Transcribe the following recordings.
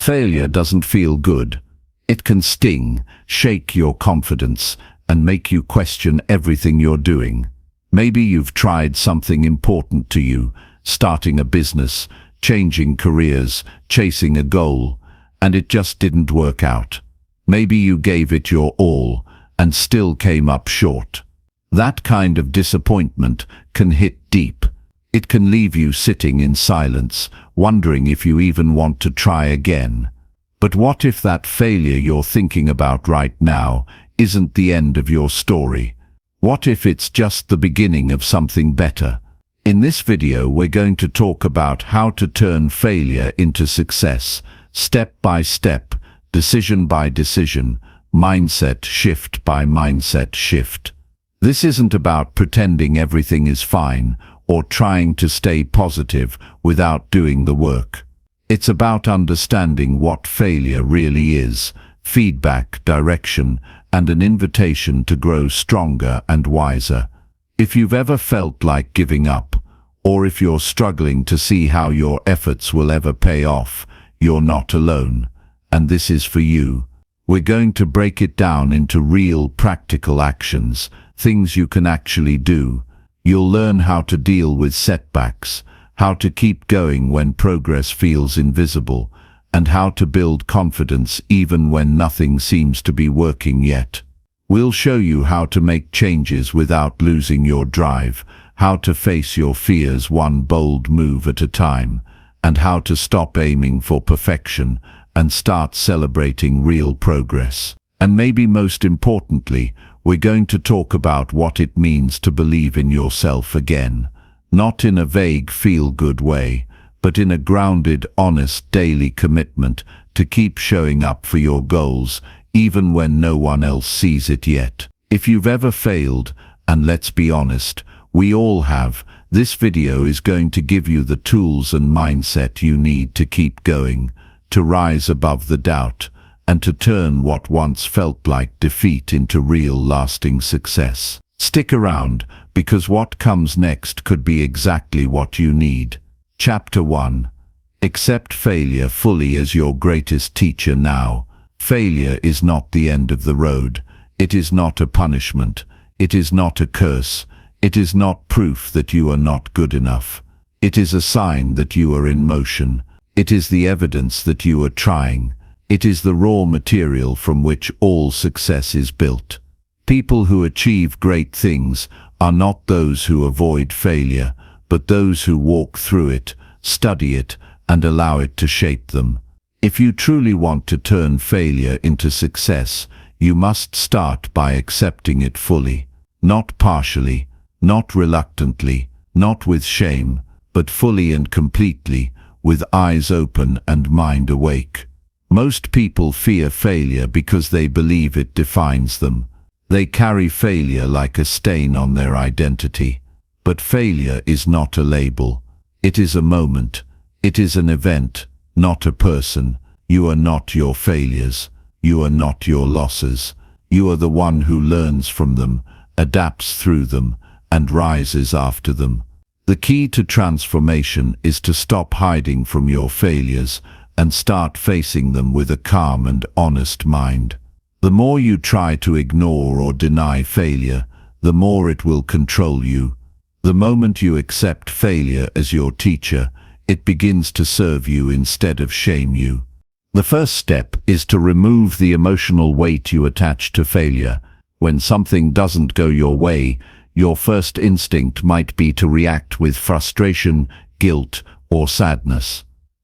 Failure doesn't feel good. It can sting, shake your confidence, and make you question everything you're doing. Maybe you've tried something important to you, starting a business, changing careers, chasing a goal, and it just didn't work out. Maybe you gave it your all and still came up short. That kind of disappointment can hit deep. It can leave you sitting in silence, wondering if you even want to try again. But what if that failure you're thinking about right now isn't the end of your story? What if it's just the beginning of something better? In this video, we're going to talk about how to turn failure into success, step by step, decision by decision, mindset shift by mindset shift. This isn't about pretending everything is fine or trying to stay positive without doing the work. It's about understanding what failure really is, feedback, direction, and an invitation to grow stronger and wiser. If you've ever felt like giving up, or if you're struggling to see how your efforts will ever pay off, you're not alone, and this is for you. We're going to break it down into real, practical actions, things you can actually do. You'll learn how to deal with setbacks, how to keep going when progress feels invisible, and how to build confidence even when nothing seems to be working yet. We'll show you how to make changes without losing your drive, how to face your fears one bold move at a time, and how to stop aiming for perfection and start celebrating real progress. And maybe most importantly, we're going to talk about what it means to believe in yourself again, not in a vague feel-good way, but in a grounded, honest daily commitment to keep showing up for your goals, even when no one else sees it yet. If you've ever failed, and let's be honest, we all have, this video is going to give you the tools and mindset you need to keep going, to rise above the doubt, and to turn what once felt like defeat into real lasting success. Stick around, because what comes next could be exactly what you need. Chapter 1. Accept failure fully as your greatest teacher now. Failure is not the end of the road. It is not a punishment. It is not a curse. It is not proof that you are not good enough. It is a sign that you are in motion. It is the evidence that you are trying. It is the raw material from which all success is built. People who achieve great things are not those who avoid failure, but those who walk through it, study it, and allow it to shape them. If you truly want to turn failure into success, you must start by accepting it fully, not partially, not reluctantly, not with shame, but fully and completely, with eyes open and mind awake. Most people fear failure because they believe it defines them. They carry failure like a stain on their identity. But failure is not a label. It is a moment. It is an event, not a person. You are not your failures. You are not your losses. You are the one who learns from them, adapts through them, and rises after them. The key to transformation is to stop hiding from your failures and start facing them with a calm and honest mind. The more you try to ignore or deny failure, the more it will control you. The moment you accept failure as your teacher, it begins to serve you instead of shame you. The first step is to remove the emotional weight you attach to failure. When something doesn't go your way, your first instinct might be to react with frustration, guilt, or sadness.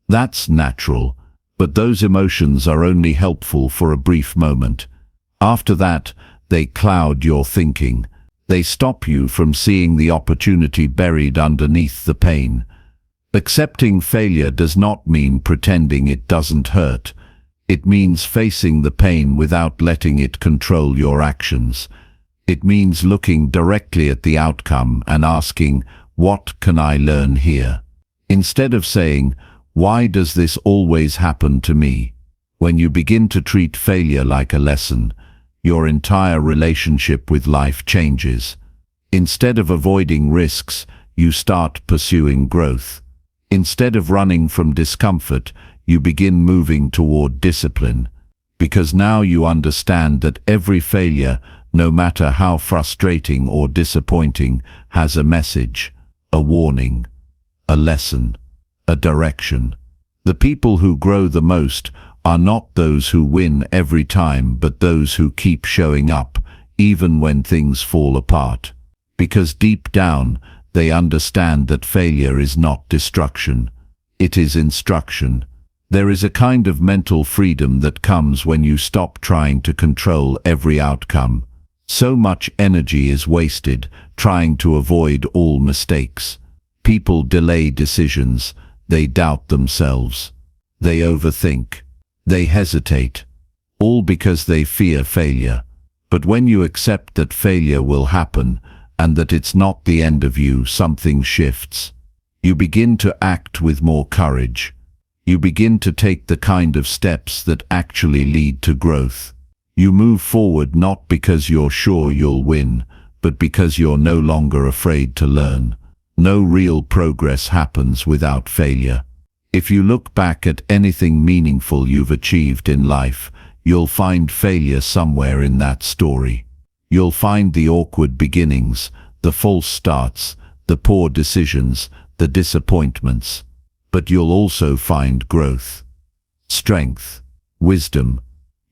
That's natural, but those emotions are only helpful for a brief moment. After that, they cloud your thinking. They stop you from seeing the opportunity buried underneath the pain. Accepting failure does not mean pretending it doesn't hurt. It means facing the pain without letting it control your actions. It means looking directly at the outcome and asking, "What can I learn here?" Instead of saying, "Why does this always happen to me?" When you begin to treat failure like a lesson, your entire relationship with life changes. Instead of avoiding risks, you start pursuing growth. Instead of running from discomfort, you begin moving toward discipline. Because now you understand that every failure, no matter how frustrating or disappointing, has a message, a warning, a lesson, a direction. The people who grow the most are not those who win every time, but those who keep showing up, even when things fall apart. Because deep down, they understand that failure is not destruction. It is instruction. There is a kind of mental freedom that comes when you stop trying to control every outcome. So much energy is wasted trying to avoid all mistakes. People delay decisions. They doubt themselves. They overthink. They hesitate. All because they fear failure. But when you accept that failure will happen and that it's not the end of you, something shifts. You begin to act with more courage. You begin to take the kind of steps that actually lead to growth. You move forward not because you're sure you'll win, but because you're no longer afraid to learn. No real progress happens without failure. If you look back at anything meaningful you've achieved in life, you'll find failure somewhere in that story. You'll find the awkward beginnings, the false starts, the poor decisions, the disappointments. But you'll also find growth, strength, wisdom.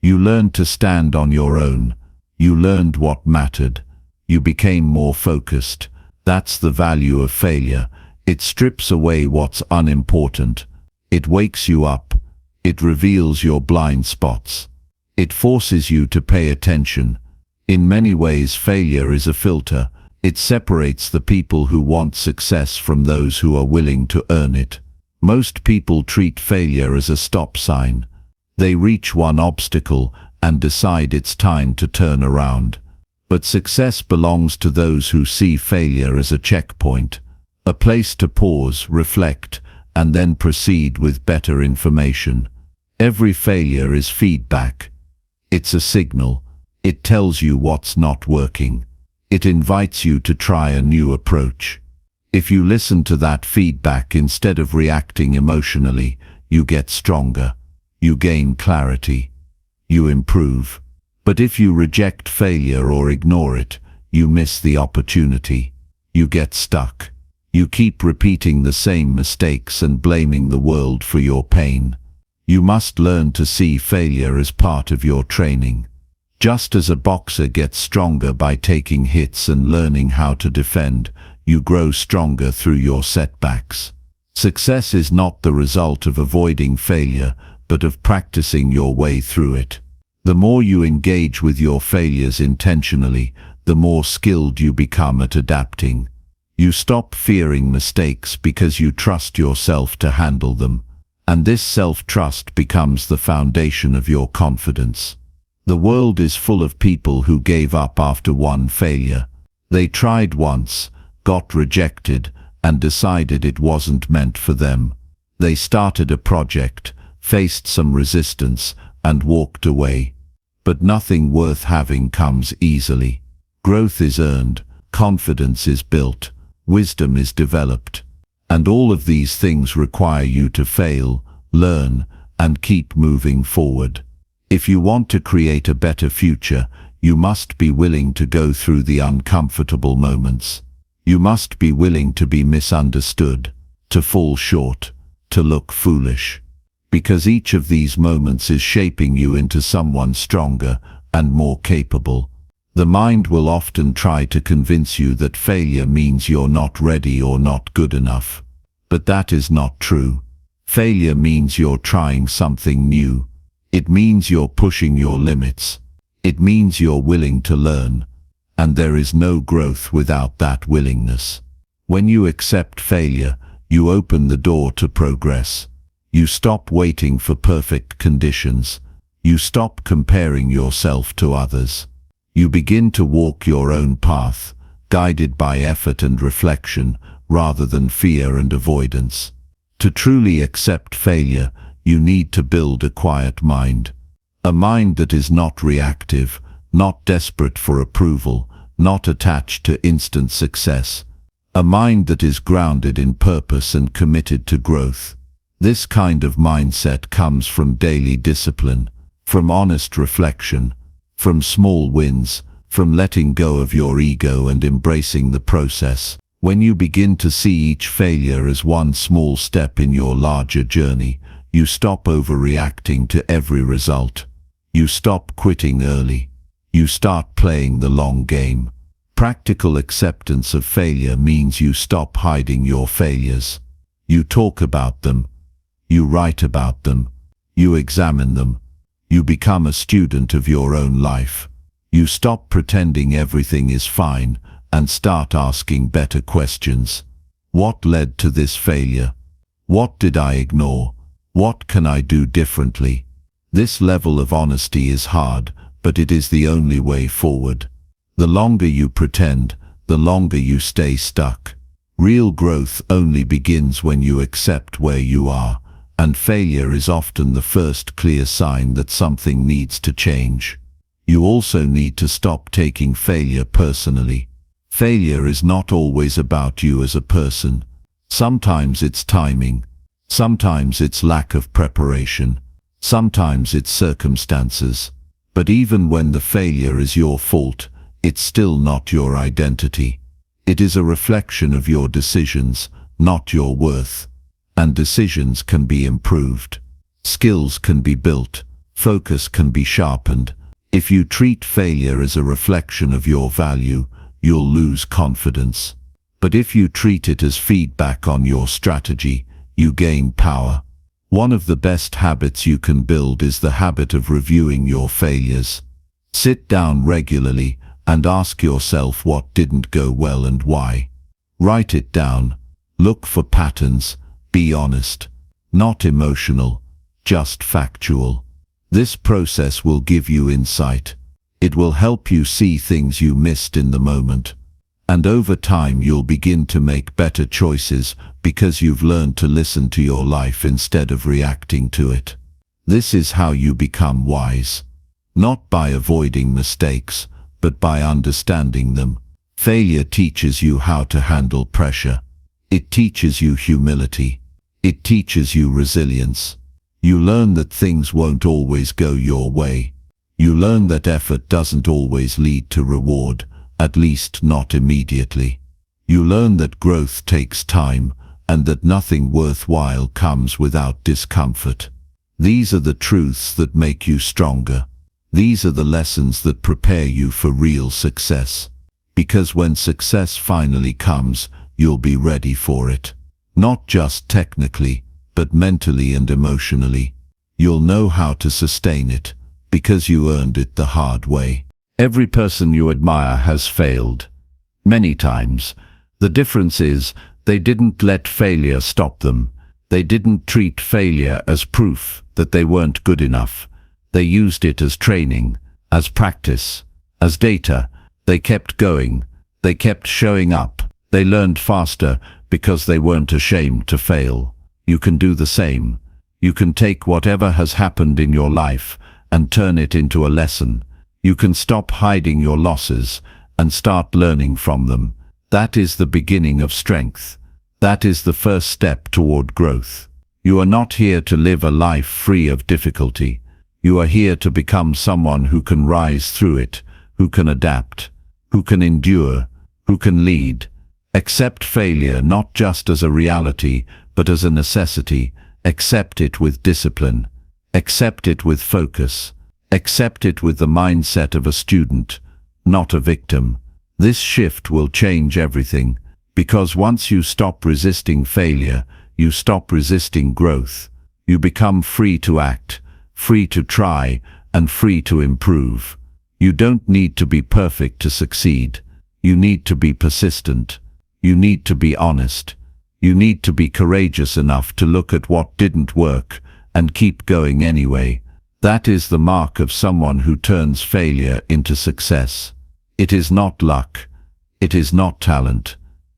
You learned to stand on your own. You learned what mattered. You became more focused. That's the value of failure. It strips away what's unimportant. It wakes you up. It reveals your blind spots. It forces you to pay attention. In many ways, failure is a filter. It separates the people who want success from those who are willing to earn it. Most people treat failure as a stop sign. They reach one obstacle and decide it's time to turn around. But success belongs to those who see failure as a checkpoint, a place to pause, reflect, and then proceed with better information. Every failure is feedback. It's a signal. It tells you what's not working. It invites you to try a new approach. If you listen to that feedback instead of reacting emotionally, you get stronger. You gain clarity. You improve. But if you reject failure or ignore it, you miss the opportunity. You get stuck. You keep repeating the same mistakes and blaming the world for your pain. You must learn to see failure as part of your training. Just as a boxer gets stronger by taking hits and learning how to defend, you grow stronger through your setbacks. Success is not the result of avoiding failure, but of practicing your way through it. The more you engage with your failures intentionally, the more skilled you become at adapting. You stop fearing mistakes because you trust yourself to handle them, and this self-trust becomes the foundation of your confidence. The world is full of people who gave up after one failure. They tried once, got rejected, and decided it wasn't meant for them. They started a project, faced some resistance, and walked away. But nothing worth having comes easily. Growth is earned, confidence is built, wisdom is developed. And all of these things require you to fail, learn, and keep moving forward. If you want to create a better future, you must be willing to go through the uncomfortable moments. You must be willing to be misunderstood, to fall short, to look foolish. Because each of these moments is shaping you into someone stronger and more capable. The mind will often try to convince you that failure means you're not ready or not good enough. But that is not true. Failure means you're trying something new. It means you're pushing your limits. It means you're willing to learn. And there is no growth without that willingness. When you accept failure, you open the door to progress. You stop waiting for perfect conditions. You stop comparing yourself to others. You begin to walk your own path, guided by effort and reflection, rather than fear and avoidance. To truly accept failure, you need to build a quiet mind. A mind that is not reactive, not desperate for approval, not attached to instant success. A mind that is grounded in purpose and committed to growth. This kind of mindset comes from daily discipline, from honest reflection, from small wins, from letting go of your ego and embracing the process. When you begin to see each failure as one small step in your larger journey, you stop overreacting to every result. You stop quitting early. You start playing the long game. Practical acceptance of failure means you stop hiding your failures. You talk about them. You write about them. You examine them. You become a student of your own life. You stop pretending everything is fine and start asking better questions. What led to this failure? What did I ignore? What can I do differently? This level of honesty is hard, but it is the only way forward. The longer you pretend, the longer you stay stuck. Real growth only begins when you accept where you are, and failure is often the first clear sign that something needs to change. You also need to stop taking failure personally. Failure is not always about you as a person. Sometimes it's timing. Sometimes it's lack of preparation. Sometimes it's circumstances. But even when the failure is your fault, it's still not your identity. It is a reflection of your decisions, not your worth. And decisions can be improved. Skills can be built. Focus can be sharpened. If you treat failure as a reflection of your value, you'll lose confidence. But if you treat it as feedback on your strategy, you gain power. One of the best habits you can build is the habit of reviewing your failures. Sit down regularly and ask yourself what didn't go well and why. Write it down. Look for patterns. Be honest. Not emotional, just factual. This process will give you insight. It will help you see things you missed in the moment. And over time you'll begin to make better choices because you've learned to listen to your life instead of reacting to it. This is how you become wise. Not by avoiding mistakes, but by understanding them. Failure teaches you how to handle pressure. It teaches you humility. It teaches you resilience. You learn that things won't always go your way. You learn that effort doesn't always lead to reward, at least not immediately. You learn that growth takes time, and that nothing worthwhile comes without discomfort. These are the truths that make you stronger. These are the lessons that prepare you for real success. Because when success finally comes, you'll be ready for it. Not just technically, but mentally and emotionally. You'll know how to sustain it, because you earned it the hard way. Every person you admire has failed. Many times. The difference is, they didn't let failure stop them. They didn't treat failure as proof that they weren't good enough. They used it as training, as practice, as data. They kept going. They kept showing up. They learned faster because they weren't ashamed to fail. You can do the same. You can take whatever has happened in your life and turn it into a lesson. You can stop hiding your losses and start learning from them. That is the beginning of strength. That is the first step toward growth. You are not here to live a life free of difficulty. You are here to become someone who can rise through it, who can adapt, who can endure, who can lead. Accept failure not just as a reality, but as a necessity. Accept it with discipline. Accept it with focus. Accept it with the mindset of a student, not a victim. This shift will change everything, because once you stop resisting failure, you stop resisting growth. You become free to act, free to try, and free to improve. You don't need to be perfect to succeed. You need to be persistent. You need to be honest. You need to be courageous enough to look at what didn't work and keep going anyway. That is the mark of someone who turns failure into success. It is not luck. It is not talent.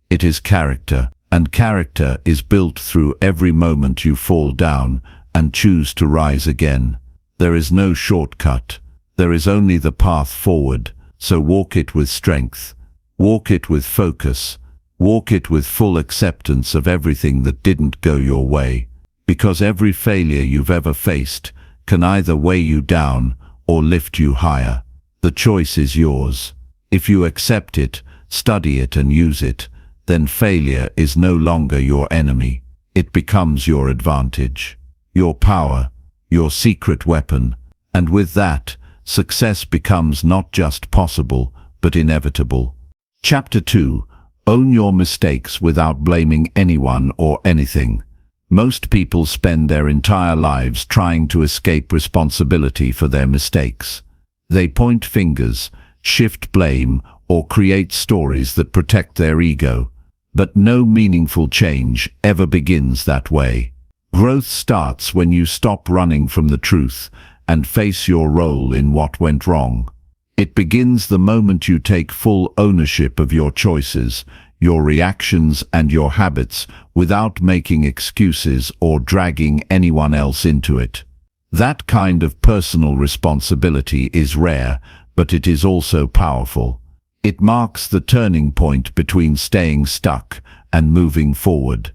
It is character. And character is built through every moment you fall down and choose to rise again. There is no shortcut. There is only the path forward. So walk it with strength. Walk it with focus. Walk it with full acceptance of everything that didn't go your way. because every failure you've ever faced can either weigh you down or lift you higher. The choice is yours. If you accept it, study it and use it, then failure is no longer your enemy. It becomes your advantage, your power, your secret weapon, and with that, success becomes not just possible, but inevitable. Chapter 2. Own your mistakes without blaming anyone or anything. Most people spend their entire lives trying to escape responsibility for their mistakes. They point fingers, shift blame, or create stories that protect their ego. But no meaningful change ever begins that way. Growth starts when you stop running from the truth and face your role in what went wrong. It begins the moment you take full ownership of your choices, your reactions and your habits without making excuses or dragging anyone else into it. That kind of personal responsibility is rare, but it is also powerful. It marks the turning point between staying stuck and moving forward.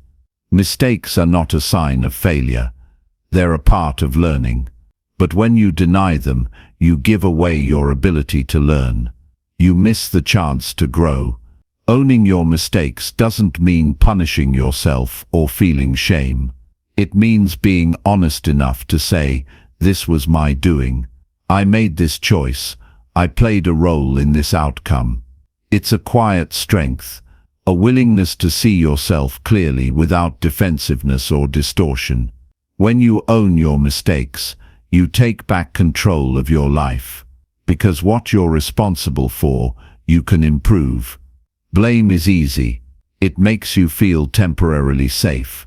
Mistakes are not a sign of failure. They're a part of learning. But when you deny them, you give away your ability to learn. You miss the chance to grow. Owning your mistakes doesn't mean punishing yourself or feeling shame. It means being honest enough to say, "This was my doing. I made this choice. I played a role in this outcome." It's a quiet strength, a willingness to see yourself clearly without defensiveness or distortion. When you own your mistakes, you take back control of your life. Because what you're responsible for, you can improve. Blame is easy. It makes you feel temporarily safe.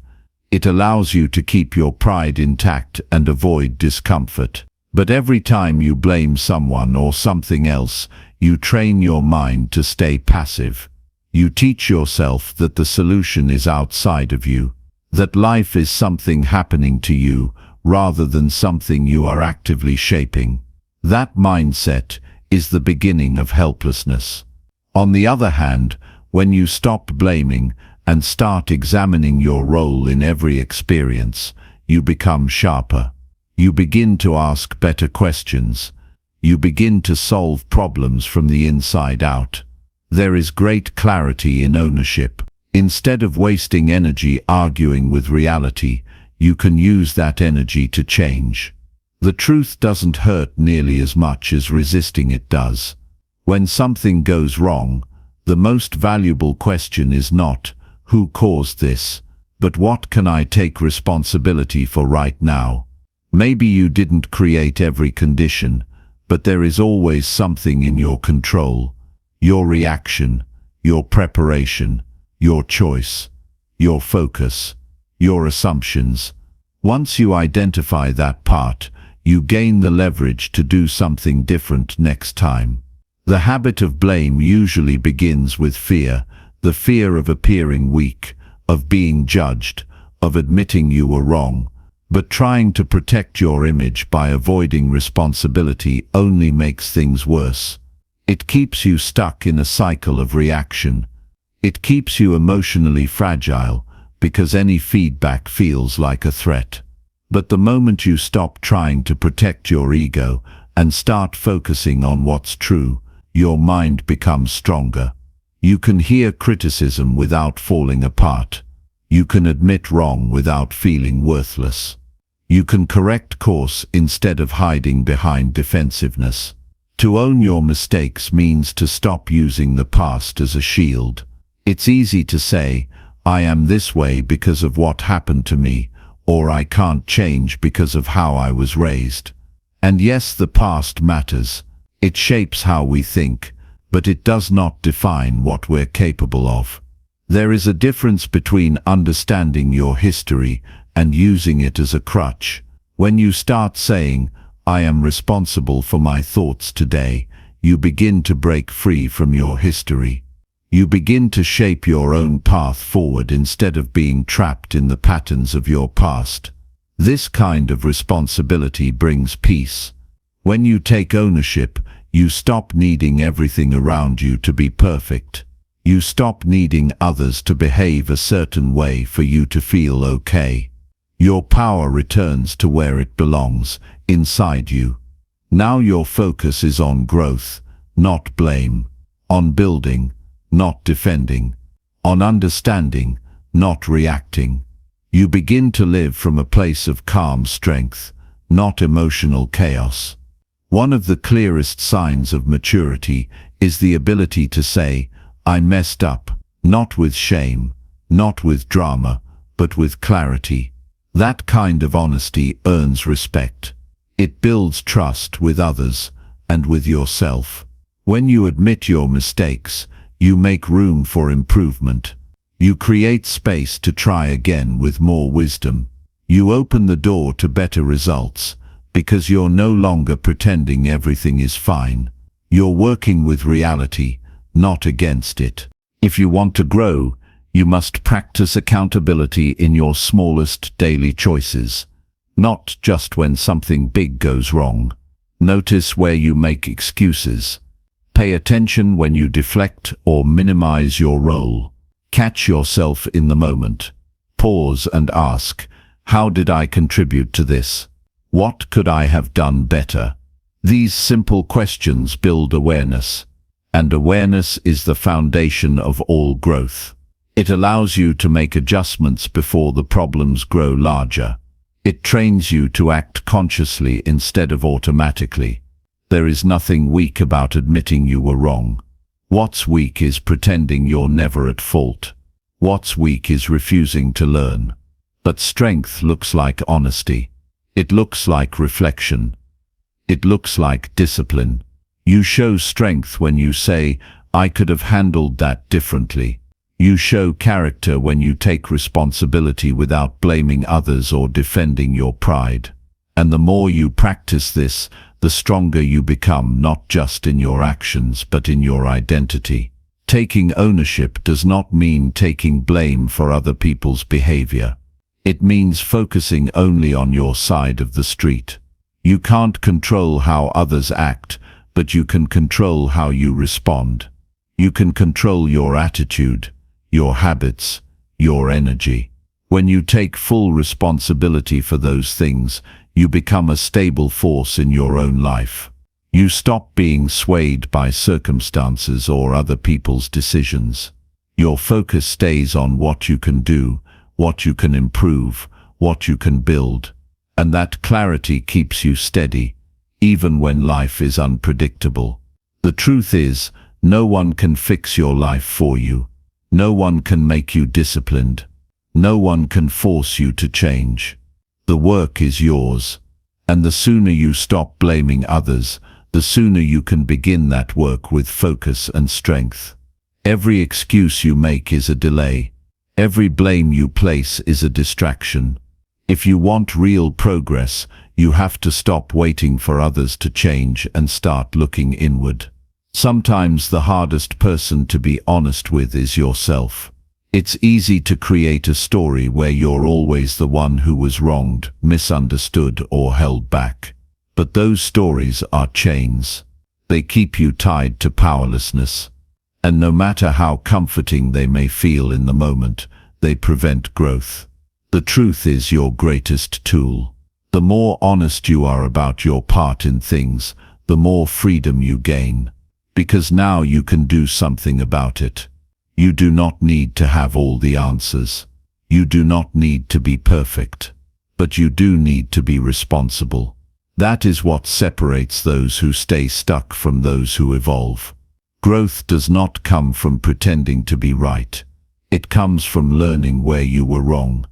It allows you to keep your pride intact and avoid discomfort. But every time you blame someone or something else, you train your mind to stay passive. You teach yourself that the solution is outside of you, that life is something happening to you rather than something you are actively shaping. That mindset is the beginning of helplessness. On the other hand, when you stop blaming and start examining your role in every experience, you become sharper. You begin to ask better questions. You begin to solve problems from the inside out. There is great clarity in ownership. Instead of wasting energy arguing with reality, you can use that energy to change. The truth doesn't hurt nearly as much as resisting it does. When something goes wrong, the most valuable question is not, "Who caused this?" but "What can I take responsibility for right now?" Maybe you didn't create every condition, but there is always something in your control. Your reaction, your preparation, your choice, your focus, your assumptions. Once you identify that part, you gain the leverage to do something different next time. The habit of blame usually begins with fear, the fear of appearing weak, of being judged, of admitting you were wrong. But trying to protect your image by avoiding responsibility only makes things worse. It keeps you stuck in a cycle of reaction. It keeps you emotionally fragile because any feedback feels like a threat. But the moment you stop trying to protect your ego and start focusing on what's true, your mind becomes stronger. You can hear criticism without falling apart. You can admit wrong without feeling worthless. You can correct course instead of hiding behind defensiveness. To own your mistakes means to stop using the past as a shield. It's easy to say, "I am this way because of what happened to me," or "I can't change because of how I was raised." And yes, the past matters. It shapes how we think, but it does not define what we're capable of. There is a difference between understanding your history and using it as a crutch. When you start saying, "I am responsible for my thoughts today," you begin to break free from your history. You begin to shape your own path forward instead of being trapped in the patterns of your past. This kind of responsibility brings peace. When you take ownership, you stop needing everything around you to be perfect. You stop needing others to behave a certain way for you to feel okay. Your power returns to where it belongs, inside you. Now your focus is on growth, not blame, on building, not defending, on understanding, not reacting. You begin to live from a place of calm strength, not emotional chaos. One of the clearest signs of maturity is the ability to say, "I messed up," not with shame, not with drama, but with clarity. That kind of honesty earns respect. It builds trust with others and with yourself. When you admit your mistakes, you make room for improvement. You create space to try again with more wisdom. You open the door to better results, because you're no longer pretending everything is fine. You're working with reality, not against it. If you want to grow, you must practice accountability in your smallest daily choices, not just when something big goes wrong. Notice where you make excuses. Pay attention when you deflect or minimize your role. Catch yourself in the moment. Pause and ask, how did I contribute to this? What could I have done better? These simple questions build awareness, and awareness is the foundation of all growth. It allows you to make adjustments before the problems grow larger. It trains you to act consciously instead of automatically. There is nothing weak about admitting you were wrong. What's weak is pretending you're never at fault. What's weak is refusing to learn. But strength looks like honesty. It looks like reflection. It looks like discipline. You show strength when you say, "I could have handled that differently." You show character when you take responsibility without blaming others or defending your pride. And the more you practice this, the stronger you become, not just in your actions but in your identity. Taking ownership does not mean taking blame for other people's behavior. It means focusing only on your side of the street. You can't control how others act, but you can control how you respond. You can control your attitude, your habits, your energy. When you take full responsibility for those things, you become a stable force in your own life. You stop being swayed by circumstances or other people's decisions. Your focus stays on what you can do, what you can improve, what you can build. And that clarity keeps you steady, even when life is unpredictable. The truth is, no one can fix your life for you. No one can make you disciplined. No one can force you to change. The work is yours, and the sooner you stop blaming others, the sooner you can begin that work with focus and strength. Every excuse you make is a delay. Every blame you place is a distraction. If you want real progress, you have to stop waiting for others to change and start looking inward. Sometimes the hardest person to be honest with is yourself. It's easy to create a story where you're always the one who was wronged, misunderstood, or held back. But those stories are chains. They keep you tied to powerlessness. And no matter how comforting they may feel in the moment, they prevent growth. The truth is your greatest tool. The more honest you are about your part in things, the more freedom you gain. Because now you can do something about it. You do not need to have all the answers. You do not need to be perfect. But you do need to be responsible. That is what separates those who stay stuck from those who evolve. Growth does not come from pretending to be right. It comes from learning where you were wrong.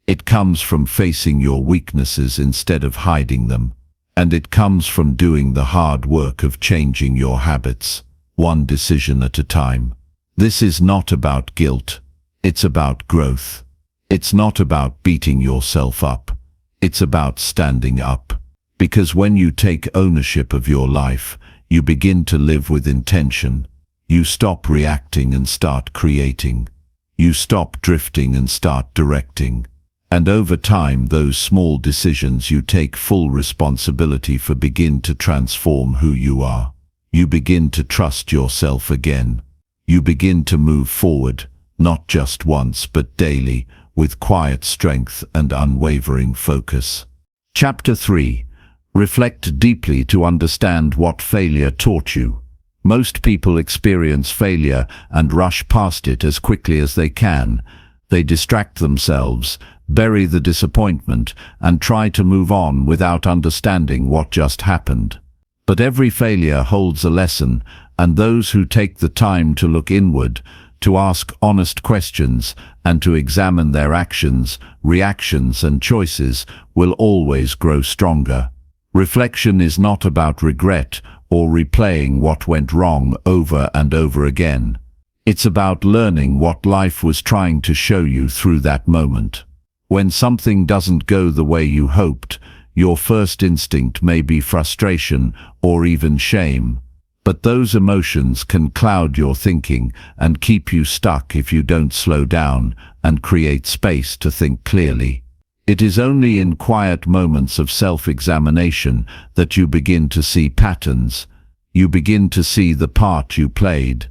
It comes from facing your weaknesses instead of hiding them. And it comes from doing the hard work of changing your habits, one decision at a time. This is not about guilt. It's about growth. It's not about beating yourself up. It's about standing up. Because when you take ownership of your life, you begin to live with intention. You stop reacting and start creating. You stop drifting and start directing. And over time, those small decisions you take full responsibility for begin to transform who you are. You begin to trust yourself again. You begin to move forward, not just once but daily, with quiet strength and unwavering focus. Chapter 3. Reflect deeply to understand what failure taught you. Most people experience failure and rush past it as quickly as they can. They distract themselves, bury the disappointment, and try to move on without understanding what just happened. But every failure holds a lesson, and those who take the time to look inward, to ask honest questions, and to examine their actions, reactions, and choices will always grow stronger. Reflection is not about regret or replaying what went wrong over and over again. It's about learning what life was trying to show you through that moment. When something doesn't go the way you hoped, your first instinct may be frustration or even shame. But those emotions can cloud your thinking and keep you stuck if you don't slow down and create space to think clearly. It is only in quiet moments of self-examination that you begin to see patterns. You begin to see the part you played.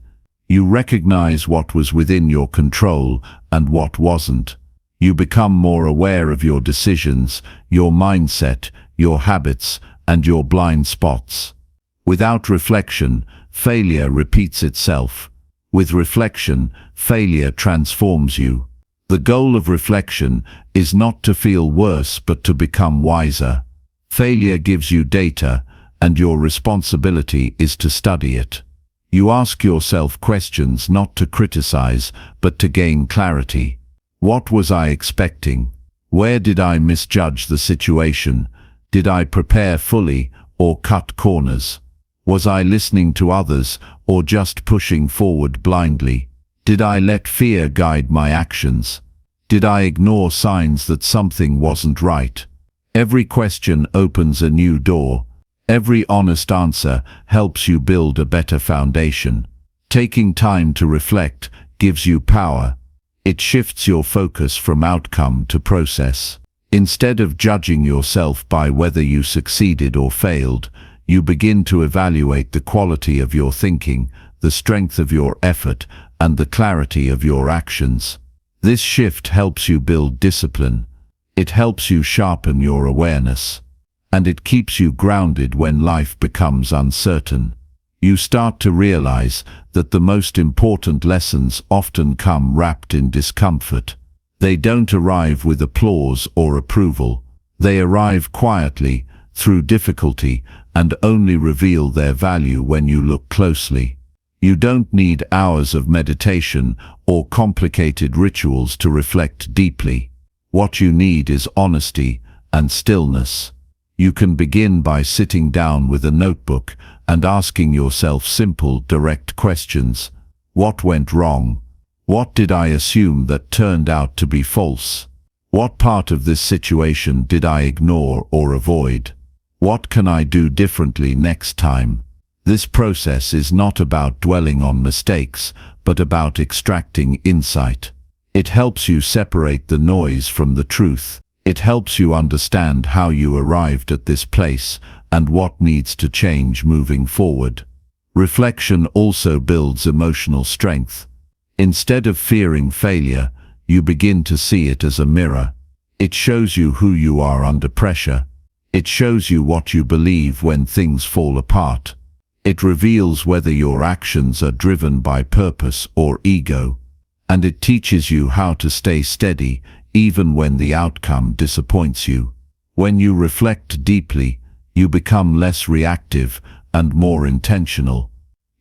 You recognize what was within your control and what wasn't. You become more aware of your decisions, your mindset, your habits, and your blind spots. Without reflection, failure repeats itself. With reflection, failure transforms you. The goal of reflection is not to feel worse but to become wiser. Failure gives you data, and your responsibility is to study it. You ask yourself questions not to criticize, but to gain clarity. What was I expecting? Where did I misjudge the situation? Did I prepare fully or cut corners? Was I listening to others or just pushing forward blindly? Did I let fear guide my actions? Did I ignore signs that something wasn't right? Every question opens a new door. Every honest answer helps you build a better foundation. Taking time to reflect gives you power. It shifts your focus from outcome to process. Instead of judging yourself by whether you succeeded or failed, you begin to evaluate the quality of your thinking, the strength of your effort, and the clarity of your actions. This shift helps you build discipline. It helps you sharpen your awareness. And it keeps you grounded when life becomes uncertain. You start to realize that the most important lessons often come wrapped in discomfort. They don't arrive with applause or approval. They arrive quietly, through difficulty, and only reveal their value when you look closely. You don't need hours of meditation or complicated rituals to reflect deeply. What you need is honesty and stillness. You can begin by sitting down with a notebook and asking yourself simple, direct questions. What went wrong? What did I assume that turned out to be false? What part of this situation did I ignore or avoid? What can I do differently next time? This process is not about dwelling on mistakes, but about extracting insight. It helps you separate the noise from the truth. It helps you understand how you arrived at this place and what needs to change moving forward. Reflection also builds emotional strength. Instead of fearing failure, you begin to see it as a mirror. It shows you who you are under pressure. It shows you what you believe when things fall apart. It reveals whether your actions are driven by purpose or ego. And it teaches you how to stay steady even when the outcome disappoints you. When you reflect deeply, you become less reactive and more intentional.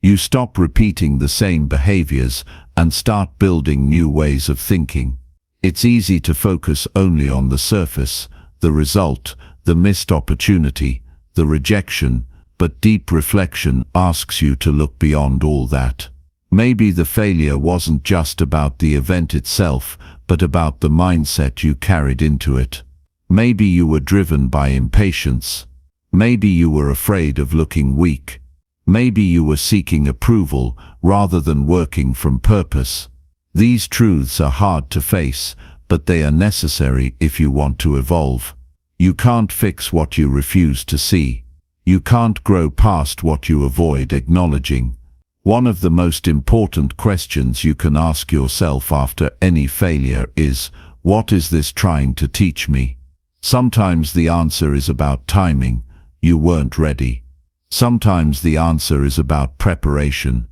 You stop repeating the same behaviors and start building new ways of thinking. It's easy to focus only on the surface, the result, the missed opportunity, the rejection, but deep reflection asks you to look beyond all that. Maybe the failure wasn't just about the event itself, but about the mindset you carried into it. Maybe you were driven by impatience. Maybe you were afraid of looking weak. Maybe you were seeking approval rather than working from purpose. These truths are hard to face, but they are necessary if you want to evolve. You can't fix what you refuse to see. You can't grow past what you avoid acknowledging. One of the most important questions you can ask yourself after any failure is, What is this trying to teach me? Sometimes the answer is about timing. You weren't ready. Sometimes the answer is about preparation.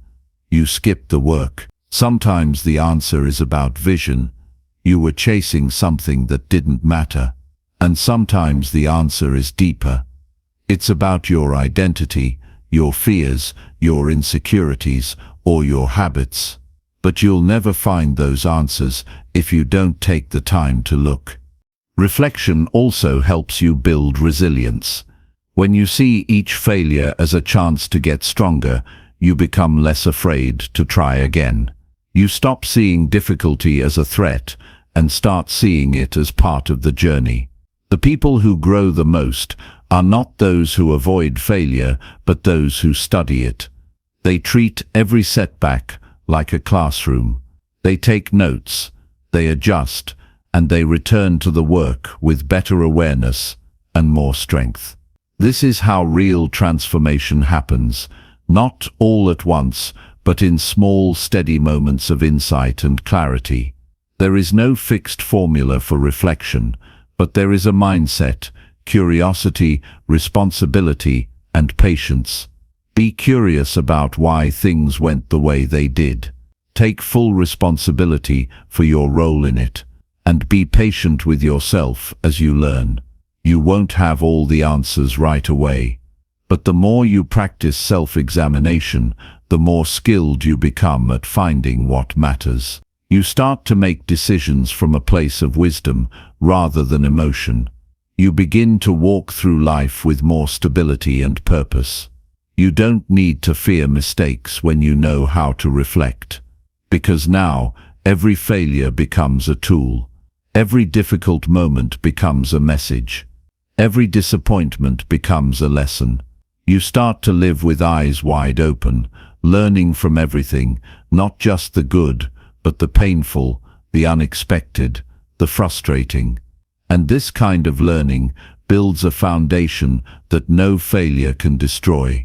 You skipped the work. Sometimes the answer is about vision. You were chasing something that didn't matter. And sometimes the answer is deeper. It's about your identity, your fears, your insecurities, or your habits. But you'll never find those answers if you don't take the time to look. Reflection also helps you build resilience. When you see each failure as a chance to get stronger, you become less afraid to try again. You stop seeing difficulty as a threat and start seeing it as part of the journey. The people who grow the most are not those who avoid failure, but those who study it. They treat every setback like a classroom. They take notes, they adjust, and they return to the work with better awareness and more strength. This is how real transformation happens, not all at once, but in small, steady moments of insight and clarity. There is no fixed formula for reflection, but there is a mindset, curiosity, responsibility, and patience. Be curious about why things went the way they did. Take full responsibility for your role in it, and be patient with yourself as you learn. You won't have all the answers right away, but the more you practice self-examination, the more skilled you become at finding what matters. You start to make decisions from a place of wisdom rather than emotion. You begin to walk through life with more stability and purpose. You don't need to fear mistakes when you know how to reflect, because now every failure becomes a tool. Every difficult moment becomes a message. Every disappointment becomes a lesson. You start to live with eyes wide open, learning from everything, not just the good, but the painful, the unexpected, the frustrating. And this kind of learning builds a foundation that no failure can destroy.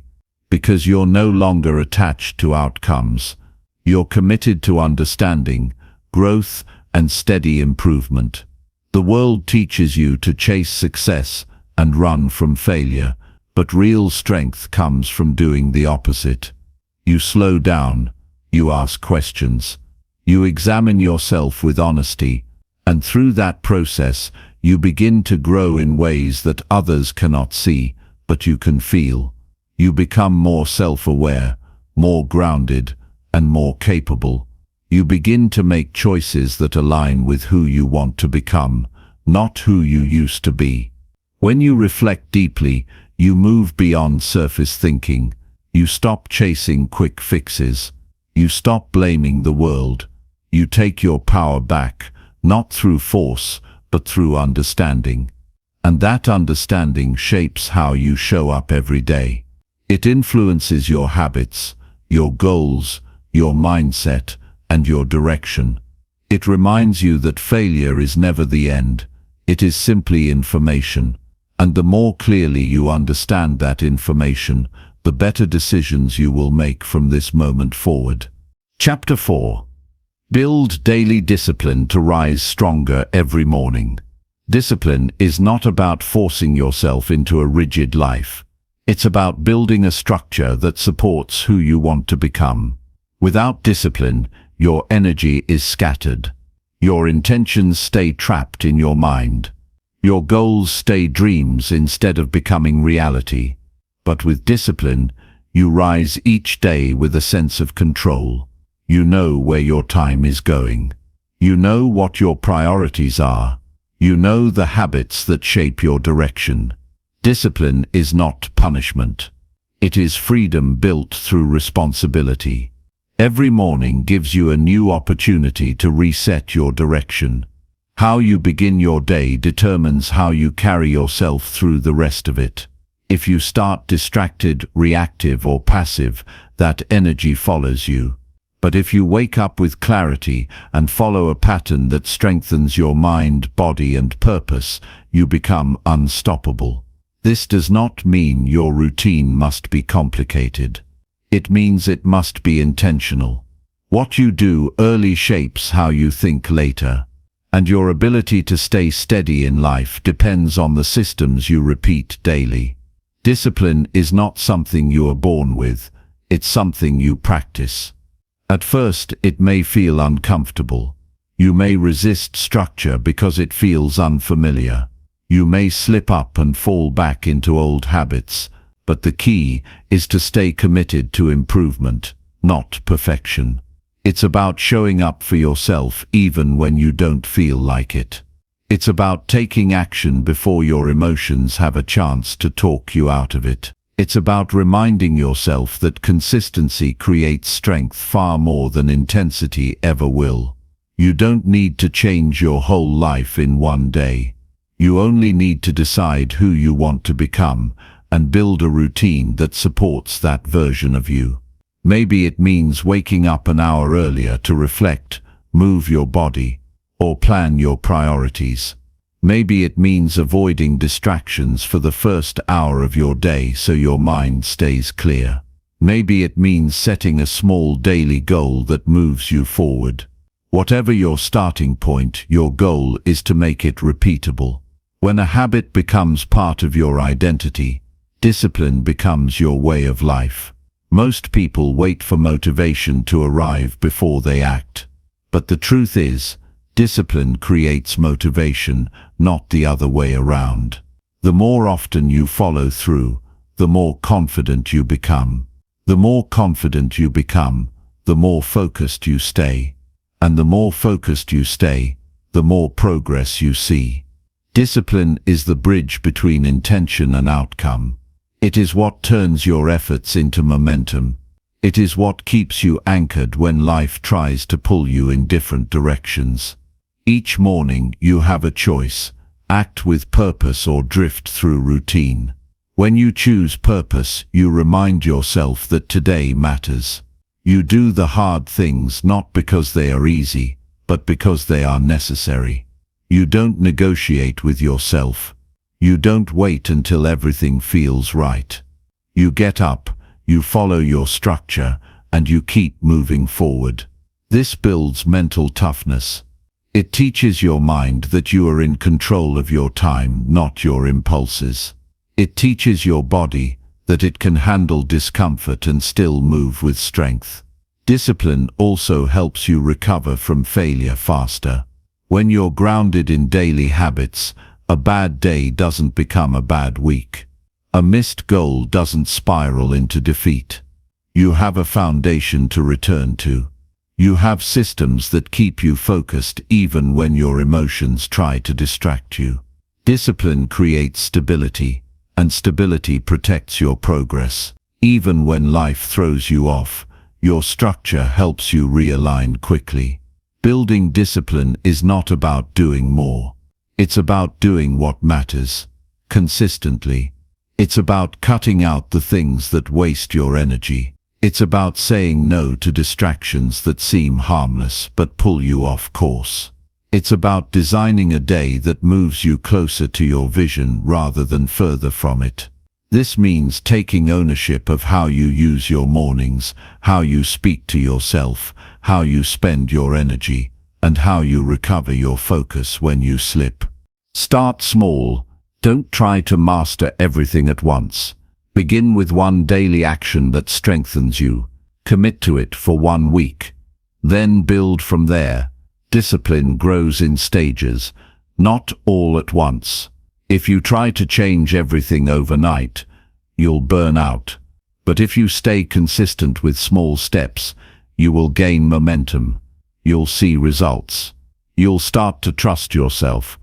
Because you're no longer attached to outcomes. You're committed to understanding, growth, and steady improvement. The world teaches you to chase success and run from failure, but real strength comes from doing the opposite. You slow down, you ask questions, you examine yourself with honesty, and through that process, you begin to grow in ways that others cannot see, but you can feel. You become more self-aware, more grounded, and more capable. You begin to make choices that align with who you want to become, not who you used to be. When you reflect deeply, you move beyond surface thinking. You stop chasing quick fixes. You stop blaming the world. You take your power back, not through force, but through understanding. And that understanding shapes how you show up every day. It influences your habits, your goals, your mindset, and your direction. It reminds you that failure is never the end. It is simply information. And the more clearly you understand that information, the better decisions you will make from this moment forward. Chapter 4. Build daily discipline to rise stronger every morning. Discipline is not about forcing yourself into a rigid life. It's about building a structure that supports who you want to become. Without discipline, your energy is scattered. Your intentions stay trapped in your mind. Your goals stay dreams instead of becoming reality. But with discipline, you rise each day with a sense of control. You know where your time is going. You know what your priorities are. You know the habits that shape your direction. Discipline is not punishment. It is freedom built through responsibility. Every morning gives you a new opportunity to reset your direction. How you begin your day determines how you carry yourself through the rest of it. If you start distracted, reactive, or passive, that energy follows you. But if you wake up with clarity and follow a pattern that strengthens your mind, body, and purpose, you become unstoppable. This does not mean your routine must be complicated. It means it must be intentional. What you do early shapes how you think later. And your ability to stay steady in life depends on the systems you repeat daily. Discipline is not something you are born with, it's something you practice. At first, it may feel uncomfortable. You may resist structure because it feels unfamiliar. You may slip up and fall back into old habits, but the key is to stay committed to improvement, not perfection. It's about showing up for yourself even when you don't feel like it. It's about taking action before your emotions have a chance to talk you out of it. It's about reminding yourself that consistency creates strength far more than intensity ever will. You don't need to change your whole life in one day. You only need to decide who you want to become and build a routine that supports that version of you. Maybe it means waking up an hour earlier to reflect, move your body, or plan your priorities. Maybe it means avoiding distractions for the first hour of your day so your mind stays clear. Maybe it means setting a small daily goal that moves you forward. Whatever your starting point, your goal is to make it repeatable. When a habit becomes part of your identity, discipline becomes your way of life. Most people wait for motivation to arrive before they act. But the truth is, discipline creates motivation, not the other way around. The more often you follow through, the more confident you become. The more confident you become, the more focused you stay. And the more focused you stay, the more progress you see. Discipline is the bridge between intention and outcome. It is what turns your efforts into momentum. It is what keeps you anchored when life tries to pull you in different directions. Each morning you have a choice: act with purpose or drift through routine. When you choose purpose, you remind yourself that today matters. You do the hard things not because they are easy, but because they are necessary. You don't negotiate with yourself. You don't wait until everything feels right. You get up, you follow your structure, and you keep moving forward. This builds mental toughness. It teaches your mind that you are in control of your time, not your impulses. It teaches your body that it can handle discomfort and still move with strength. Discipline also helps you recover from failure faster. When you're grounded in daily habits, a bad day doesn't become a bad week. A missed goal doesn't spiral into defeat. You have a foundation to return to. You have systems that keep you focused even when your emotions try to distract you. Discipline creates stability, and stability protects your progress. Even when life throws you off, your structure helps you realign quickly. Building discipline is not about doing more. It's about doing what matters, consistently. It's about cutting out the things that waste your energy. It's about saying no to distractions that seem harmless but pull you off course. It's about designing a day that moves you closer to your vision rather than further from it. This means taking ownership of how you use your mornings, how you speak to yourself, how you spend your energy, and how you recover your focus when you slip. Start small. Don't try to master everything at once. Begin with one daily action that strengthens you. Commit to it for 1 week. Then build from there. Discipline grows in stages, not all at once. If you try to change everything overnight, you'll burn out. But if you stay consistent with small steps, you will gain momentum. You'll see results. You'll start to trust yourself.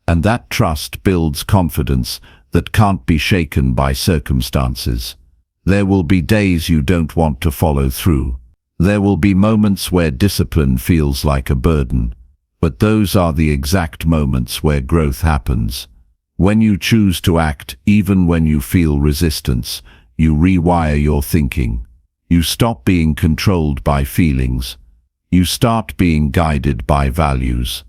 And that trust builds confidence that can't be shaken by circumstances. There will be days you don't want to follow through. There will be moments where discipline feels like a burden. But those are the exact moments where growth happens. When you choose to act, even when you feel resistance, you rewire your thinking. You stop being controlled by feelings. You start being guided by values.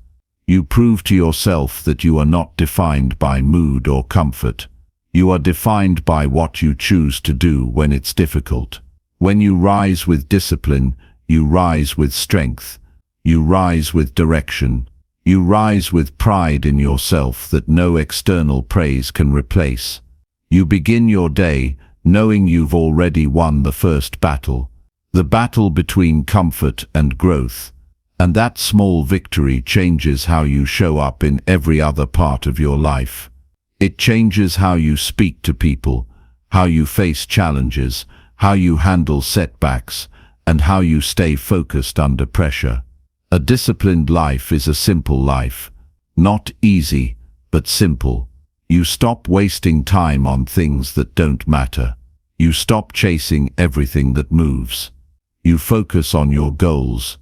You prove to yourself that you are not defined by mood or comfort. You are defined by what you choose to do when it's difficult. When you rise with discipline, you rise with strength. You rise with direction. You rise with pride in yourself that no external praise can replace. You begin your day knowing you've already won the first battle, the battle between comfort and growth. And that small victory changes how you show up in every other part of your life. It changes how you speak to people, how you face challenges, how you handle setbacks, and how you stay focused under pressure. A disciplined life is a simple life. Not easy, but simple. You stop wasting time on things that don't matter. You stop chasing everything that moves. You focus on your goals.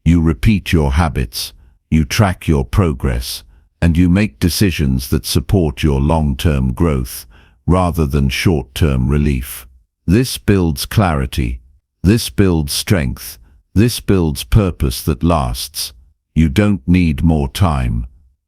You repeat your habits. You track your progress. And you make decisions that support your long-term growth rather than short-term relief. This builds clarity. This builds strength. This builds purpose that lasts. You don't need more time.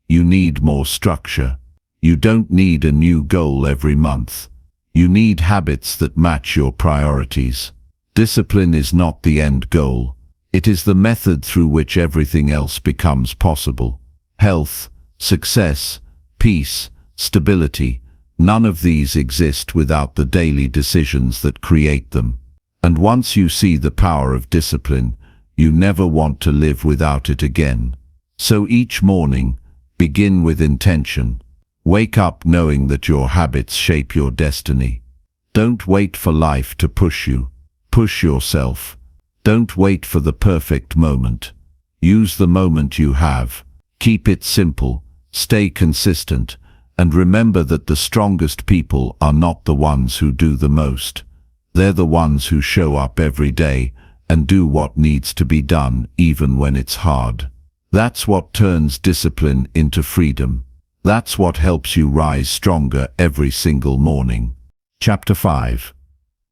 You need more structure. You don't need a new goal every month. You need habits that match your priorities. Discipline is not the end goal. It is the method through which everything else becomes possible. Health, success, peace, stability, none of these exist without the daily decisions that create them. And once you see the power of discipline, you never want to live without it again. So each morning, begin with intention. Wake up knowing that your habits shape your destiny. Don't wait for life to push you. Push yourself. Don't wait for the perfect moment. Use the moment you have. Keep it simple. Stay consistent. And remember that the strongest people are not the ones who do the most. They're the ones who show up every day and do what needs to be done even when it's hard. That's what turns discipline into freedom. That's what helps you rise stronger every single morning. Chapter 5.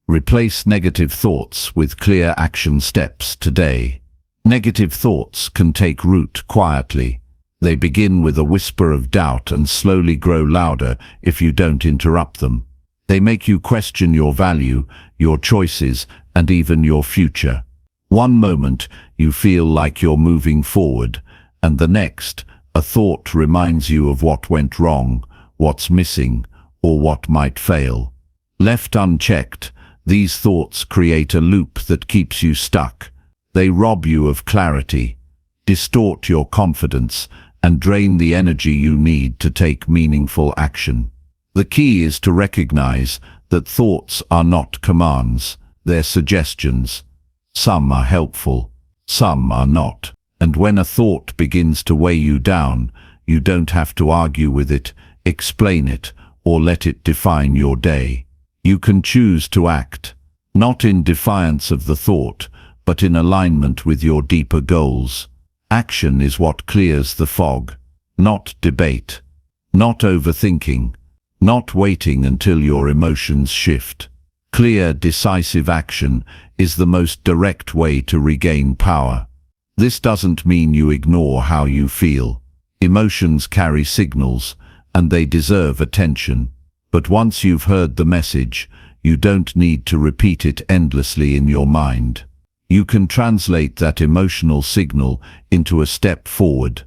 Replace negative thoughts with clear action steps today. Negative thoughts can take root quietly. They begin with a whisper of doubt and slowly grow louder if you don't interrupt them. They make you question your value, your choices, and even your future. One moment, you feel like you're moving forward, and the next, a thought reminds you of what went wrong, what's missing, or what might fail. Left unchecked, these thoughts create a loop that keeps you stuck. They rob you of clarity, distort your confidence, and drain the energy you need to take meaningful action. The key is to recognize that thoughts are not commands, they're suggestions. Some are helpful, some are not. And when a thought begins to weigh you down, you don't have to argue with it, explain it, or let it define your day. You can choose to act, not in defiance of the thought, but in alignment with your deeper goals. Action is what clears the fog, not debate, not overthinking, not waiting until your emotions shift. Clear, decisive action is the most direct way to regain power. This doesn't mean you ignore how you feel. Emotions carry signals, and they deserve attention. But once you've heard the message, you don't need to repeat it endlessly in your mind. You can translate that emotional signal into a step forward.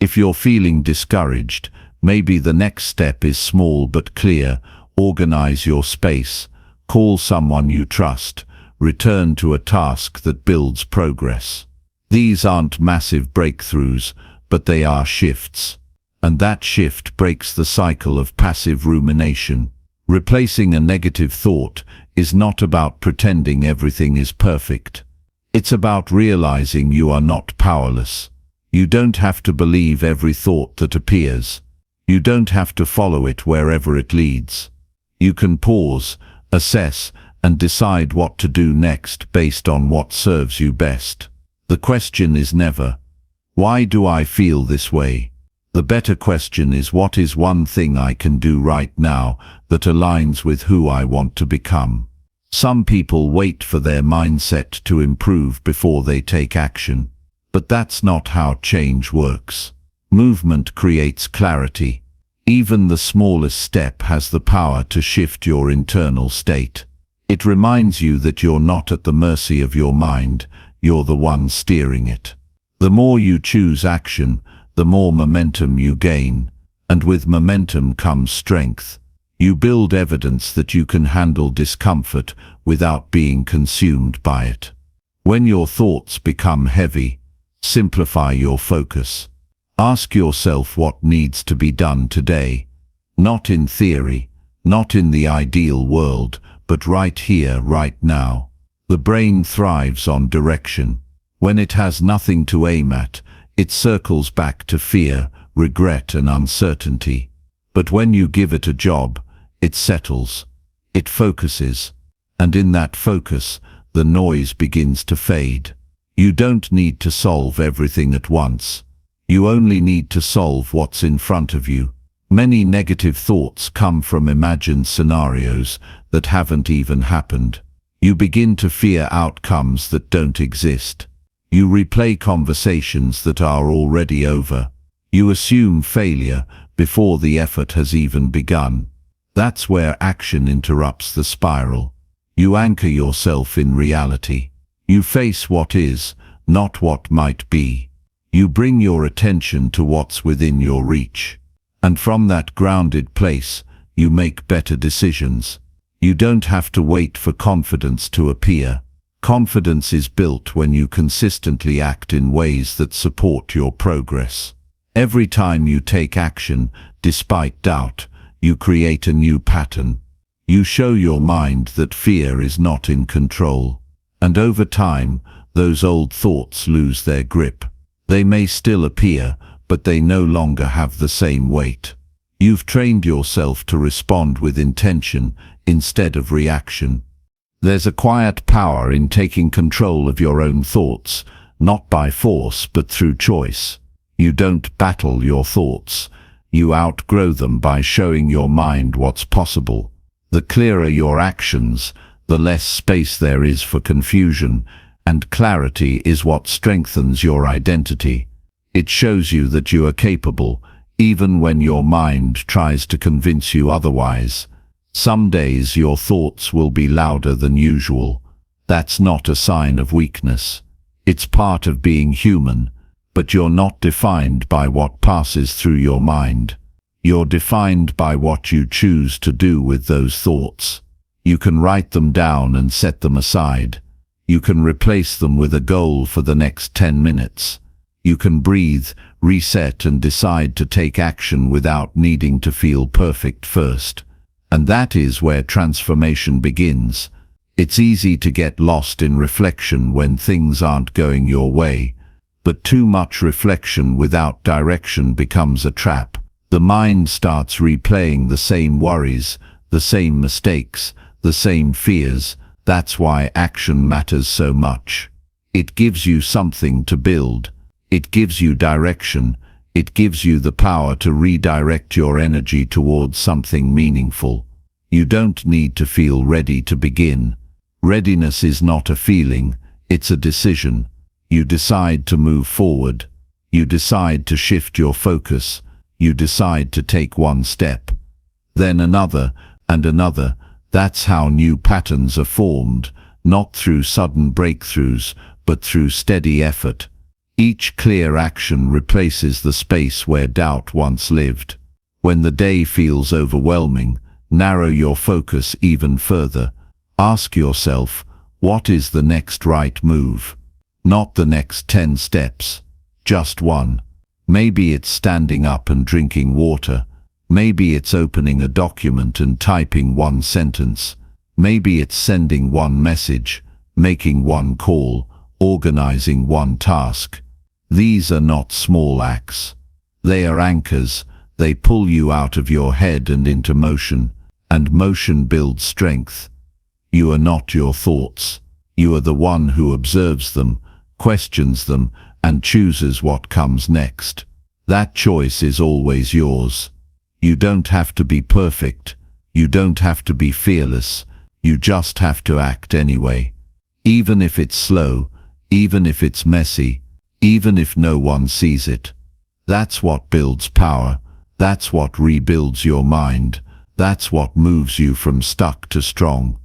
If you're feeling discouraged, maybe the next step is small but clear. Organize your space. Call someone you trust. Return to a task that builds progress. These aren't massive breakthroughs, but they are shifts. And that shift breaks the cycle of passive rumination. Replacing a negative thought is not about pretending everything is perfect. It's about realizing you are not powerless. You don't have to believe every thought that appears. You don't have to follow it wherever it leads. You can pause, assess, and decide what to do next based on what serves you best. The question is never, why do I feel this way? The better question is, what is one thing I can do right now that aligns with who I want to become? Some people wait for their mindset to improve before they take action. But that's not how change works. Movement creates clarity. Even the smallest step has the power to shift your internal state. It reminds you that you're not at the mercy of your mind, you're the one steering it. The more you choose action, the more momentum you gain. And with momentum comes strength. You build evidence that you can handle discomfort without being consumed by it. When your thoughts become heavy, simplify your focus. Ask yourself what needs to be done today. Not in theory, not in the ideal world, but right here, right now. The brain thrives on direction. When it has nothing to aim at, it circles back to fear, regret and uncertainty. But when you give it a job, it settles, it focuses, and in that focus, the noise begins to fade. You don't need to solve everything at once. You only need to solve what's in front of you. Many negative thoughts come from imagined scenarios that haven't even happened. You begin to fear outcomes that don't exist. You replay conversations that are already over. You assume failure before the effort has even begun. That's where action interrupts the spiral. You anchor yourself in reality. You face what is, not what might be. You bring your attention to what's within your reach. And from that grounded place, you make better decisions. You don't have to wait for confidence to appear. Confidence is built when you consistently act in ways that support your progress. Every time you take action, despite doubt, you create a new pattern. You show your mind that fear is not in control. And over time, those old thoughts lose their grip. They may still appear, but they no longer have the same weight. You've trained yourself to respond with intention instead of reaction. There's a quiet power in taking control of your own thoughts, not by force but through choice. You don't battle your thoughts. You outgrow them by showing your mind what's possible. The clearer your actions, the less space there is for confusion, and clarity is what strengthens your identity. It shows you that you are capable, even when your mind tries to convince you otherwise. Some days your thoughts will be louder than usual. That's not a sign of weakness. It's part of being human. But you're not defined by what passes through your mind. You're defined by what you choose to do with those thoughts. You can write them down and set them aside. You can replace them with a goal for the next 10 minutes. You can breathe, reset and decide to take action without needing to feel perfect first. And that is where transformation begins. It's easy to get lost in reflection when things aren't going your way. But too much reflection without direction becomes a trap. The mind starts replaying the same worries, the same mistakes, the same fears. That's why action matters so much. It gives you something to build. It gives you direction. It gives you the power to redirect your energy towards something meaningful. You don't need to feel ready to begin. Readiness is not a feeling, it's a decision. You decide to move forward. You decide to shift your focus. You decide to take one step. Then another and another. That's how new patterns are formed, not through sudden breakthroughs, but through steady effort. Each clear action replaces the space where doubt once lived. When the day feels overwhelming, narrow your focus even further. Ask yourself, what is the next right move? Not the next 10 steps, just one. Maybe it's standing up and drinking water. Maybe it's opening a document and typing one sentence. Maybe it's sending one message, making one call, organizing one task. These are not small acts. They are anchors. They pull you out of your head and into motion, and motion builds strength. You are not your thoughts. You are the one who observes them, questions them, and chooses what comes next. That choice is always yours. You don't have to be perfect. You don't have to be fearless. You just have to act anyway. Even if it's slow, even if it's messy, even if no one sees it. That's what builds power. That's what rebuilds your mind. That's what moves you from stuck to strong.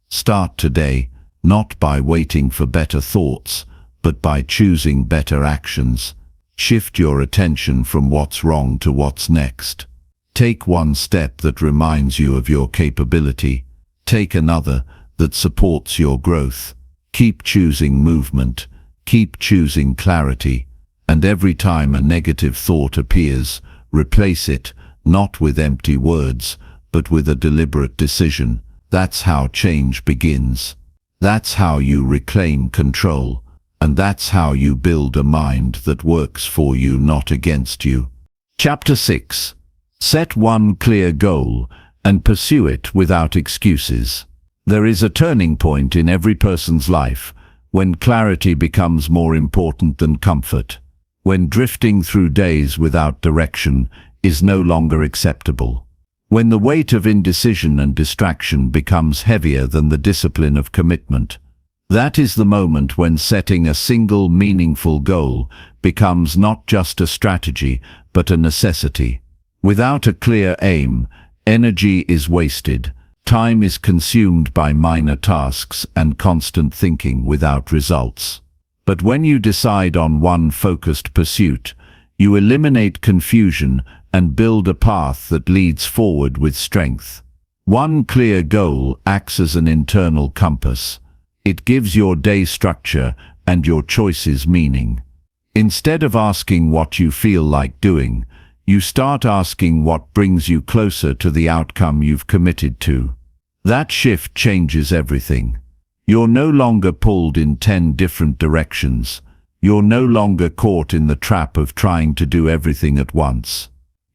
Start today, not by waiting for better thoughts, but by choosing better actions. Shift your attention from what's wrong to what's next. Take one step that reminds you of your capability. Take another that supports your growth. Keep choosing movement. Keep choosing clarity. And every time a negative thought appears, replace it, not with empty words, but with a deliberate decision. That's how change begins. That's how you reclaim control. And that's how you build a mind that works for you, not against you. Chapter 6. Set one clear goal and pursue it without excuses. There is a turning point in every person's life when clarity becomes more important than comfort, when drifting through days without direction is no longer acceptable, when the weight of indecision and distraction becomes heavier than the discipline of commitment. That is the moment when setting a single meaningful goal becomes not just a strategy, but a necessity. Without a clear aim, energy is wasted. Time is consumed by minor tasks and constant thinking without results. But when you decide on one focused pursuit, you eliminate confusion and build a path that leads forward with strength. One clear goal acts as an internal compass. It gives your day structure and your choices meaning. Instead of asking what you feel like doing, you start asking what brings you closer to the outcome you've committed to. That shift changes everything. You're no longer pulled in 10 different directions. You're no longer caught in the trap of trying to do everything at once.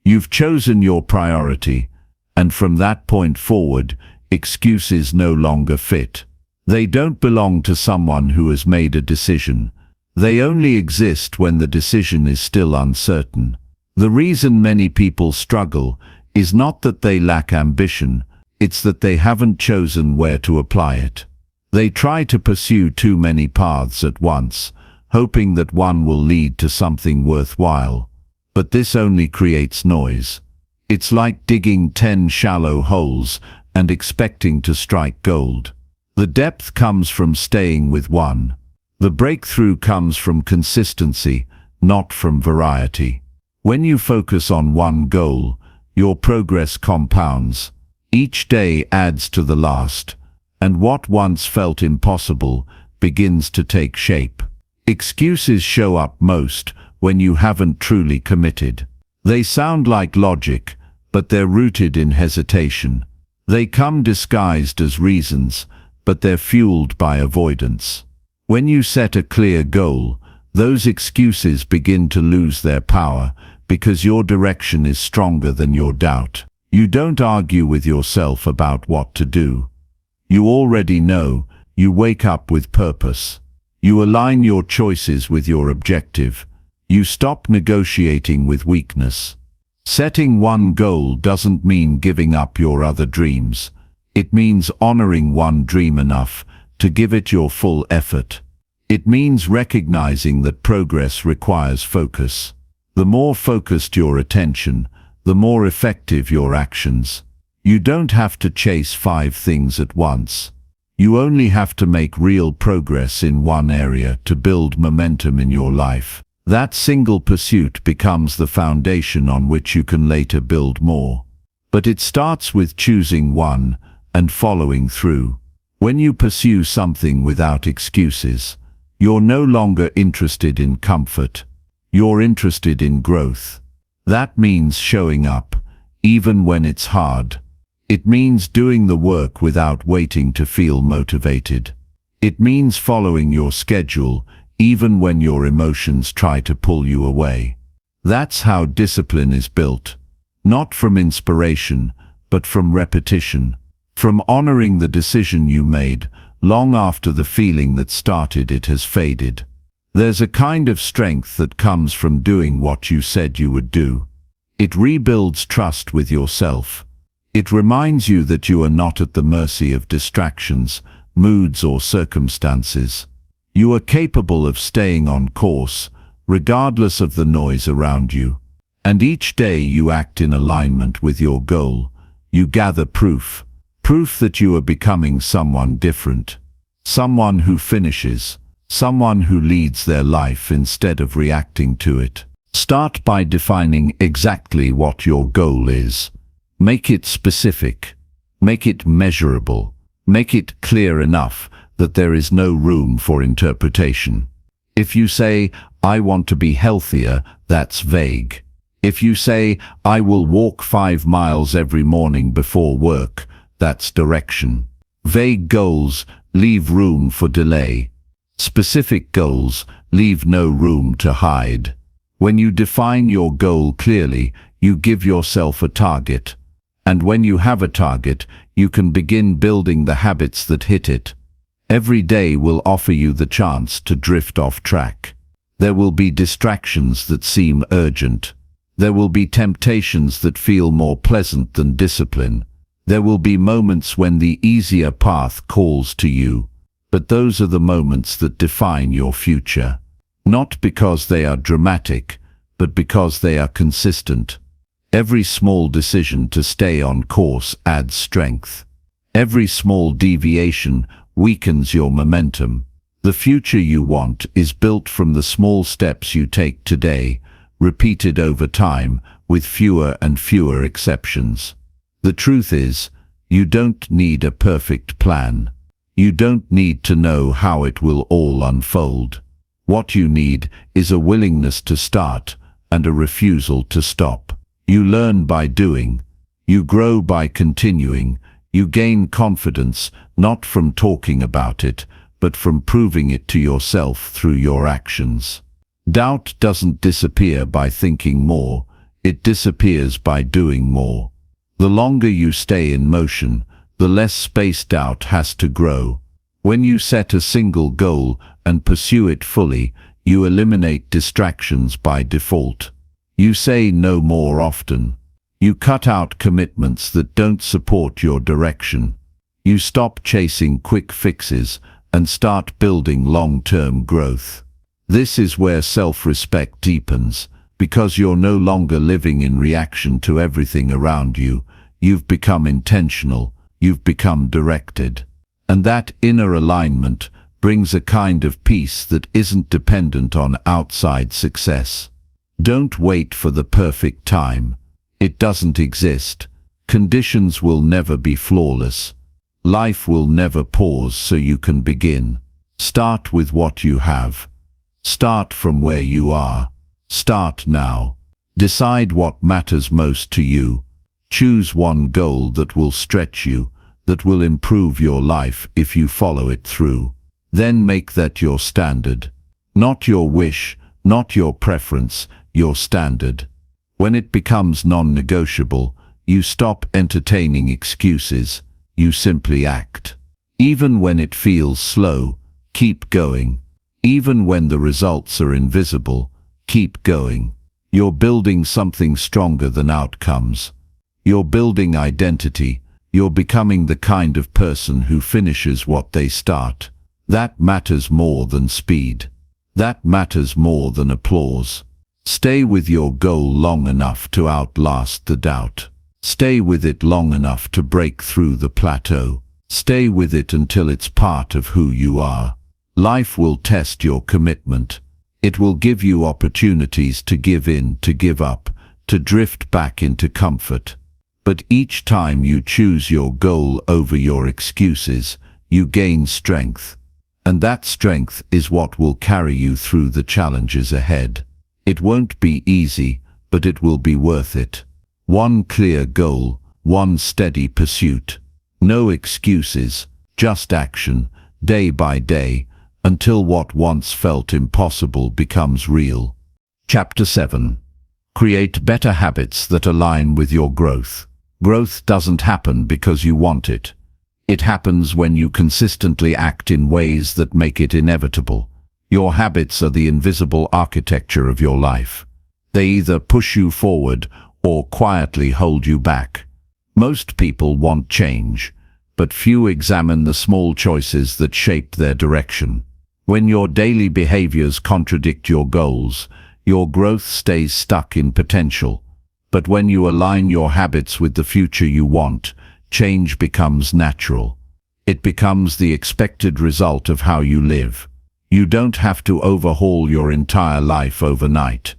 You've chosen your priority, and from that point forward, excuses no longer fit. They don't belong to someone who has made a decision. They only exist when the decision is still uncertain. The reason many people struggle is not that they lack ambition, it's that they haven't chosen where to apply it. They try to pursue too many paths at once, hoping that one will lead to something worthwhile. But this only creates noise. It's like digging 10 shallow holes and expecting to strike gold. The depth comes from staying with one. The breakthrough comes from consistency, not from variety. When you focus on one goal, your progress compounds. Each day adds to the last, and what once felt impossible begins to take shape. Excuses show up most when you haven't truly committed. They sound like logic, but they're rooted in hesitation. They come disguised as reasons, but they're fueled by avoidance. When you set a clear goal, those excuses begin to lose their power because your direction is stronger than your doubt. You don't argue with yourself about what to do. You already know. You wake up with purpose. You align your choices with your objective. You stop negotiating with weakness. Setting one goal doesn't mean giving up your other dreams. It means honoring one dream enough to give it your full effort. It means recognizing that progress requires focus. The more focused your attention, the more effective your actions. You don't have to chase 5 things at once. You only have to make real progress in one area to build momentum in your life. That single pursuit becomes the foundation on which you can later build more. But it starts with choosing one and following through. When you pursue something without excuses, you're no longer interested in comfort. You're interested in growth. That means showing up, even when it's hard. It means doing the work without waiting to feel motivated. It means following your schedule, even when your emotions try to pull you away. That's how discipline is built. Not from inspiration, but from repetition. From honoring the decision you made, long after the feeling that started it has faded. There's a kind of strength that comes from doing what you said you would do. It rebuilds trust with yourself. It reminds you that you are not at the mercy of distractions, moods, or circumstances. You are capable of staying on course, regardless of the noise around you. And each day you act in alignment with your goal. You gather proof that you are becoming someone different. Someone who finishes. Someone who leads their life instead of reacting to it. Start by defining exactly what your goal is. Make it specific. Make it measurable. Make it clear enough that there is no room for interpretation. If you say, "I want to be healthier," that's vague. If you say, "I will walk 5 miles every morning before work," that's direction. Vague goals leave room for delay. Specific goals leave no room to hide. When you define your goal clearly, you give yourself a target. And when you have a target, you can begin building the habits that hit it. Every day will offer you the chance to drift off track. There will be distractions that seem urgent. There will be temptations that feel more pleasant than discipline. There will be moments when the easier path calls to you. But those are the moments that define your future. Not because they are dramatic, but because they are consistent. Every small decision to stay on course adds strength. Every small deviation weakens your momentum. The future you want is built from the small steps you take today, repeated over time, with fewer and fewer exceptions. The truth is, you don't need a perfect plan. You don't need to know how it will all unfold. What you need is a willingness to start and a refusal to stop. You learn by doing. You grow by continuing. You gain confidence not from talking about it, but from proving it to yourself through your actions. Doubt doesn't disappear by thinking more. It disappears by doing more. The longer you stay in motion, the less space doubt has to grow. When you set a single goal and pursue it fully, you eliminate distractions by default. You say no more often. You cut out commitments that don't support your direction. You stop chasing quick fixes and start building long-term growth. This is where self-respect deepens, because you're no longer living in reaction to everything around you. You've become intentional. You've become directed. And that inner alignment brings a kind of peace that isn't dependent on outside success. Don't wait for the perfect time. It doesn't exist. Conditions will never be flawless. Life will never pause so you can begin. Start with what you have. Start from where you are. Start now. Decide what matters most to you. Choose one goal that will stretch you, that will improve your life if you follow it through. Then make that your standard. Not your wish, not your preference, your standard. When it becomes non-negotiable, you stop entertaining excuses. You simply act. Even when it feels slow, keep going. Even when the results are invisible, keep going. You're building something stronger than outcomes. You're building identity. You're becoming the kind of person who finishes what they start. That matters more than speed. That matters more than applause. Stay with your goal long enough to outlast the doubt. Stay with it long enough to break through the plateau. Stay with it until it's part of who you are. Life will test your commitment. It will give you opportunities to give in, to give up, to drift back into comfort. But each time you choose your goal over your excuses, you gain strength. And that strength is what will carry you through the challenges ahead. It won't be easy, but it will be worth it. One clear goal, one steady pursuit. No excuses, just action, day by day, until what once felt impossible becomes real. Chapter 7. Create better habits that align with your growth. Growth doesn't happen because you want it. It happens when you consistently act in ways that make it inevitable. Your habits are the invisible architecture of your life. They either push you forward or quietly hold you back. Most people want change, but few examine the small choices that shape their direction. When your daily behaviors contradict your goals, your growth stays stuck in potential. But when you align your habits with the future you want, change becomes natural. It becomes the expected result of how you live. You don't have to overhaul your entire life overnight.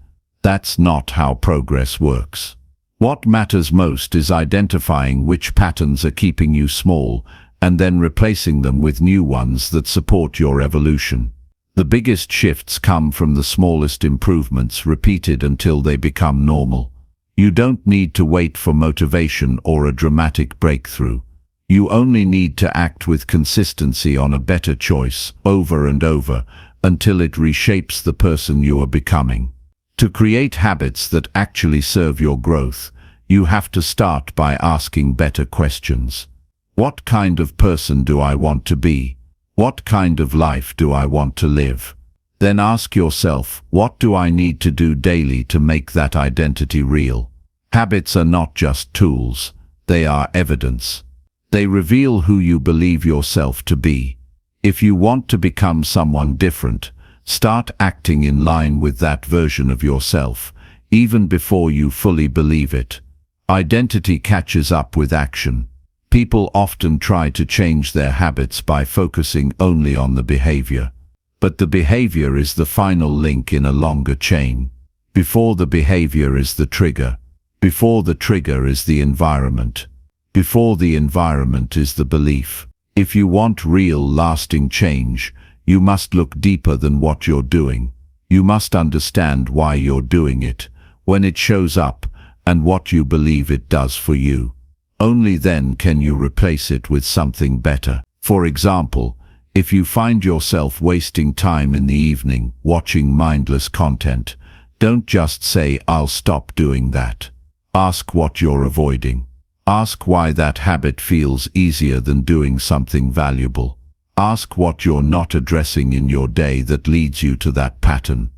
That's not how progress works. What matters most is identifying which patterns are keeping you small and then replacing them with new ones that support your evolution. The biggest shifts come from the smallest improvements repeated until they become normal. You don't need to wait for motivation or a dramatic breakthrough. You only need to act with consistency on a better choice over and over until it reshapes the person you are becoming. To create habits that actually serve your growth, you have to start by asking better questions. What kind of person do I want to be? What kind of life do I want to live? Then ask yourself, what do I need to do daily to make that identity real? Habits are not just tools, they are evidence. They reveal who you believe yourself to be. If you want to become someone different, start acting in line with that version of yourself, even before you fully believe it. Identity catches up with action. People often try to change their habits by focusing only on the behavior. But the behavior is the final link in a longer chain. Before the behavior is the trigger. Before the trigger is the environment. Before the environment is the belief. If you want real, lasting change, you must look deeper than what you're doing. You must understand why you're doing it, when it shows up, and what you believe it does for you. Only then can you replace it with something better. For example, if you find yourself wasting time in the evening watching mindless content, don't just say, "I'll stop doing that." Ask what you're avoiding. Ask why that habit feels easier than doing something valuable. Ask what you're not addressing in your day that leads you to that pattern.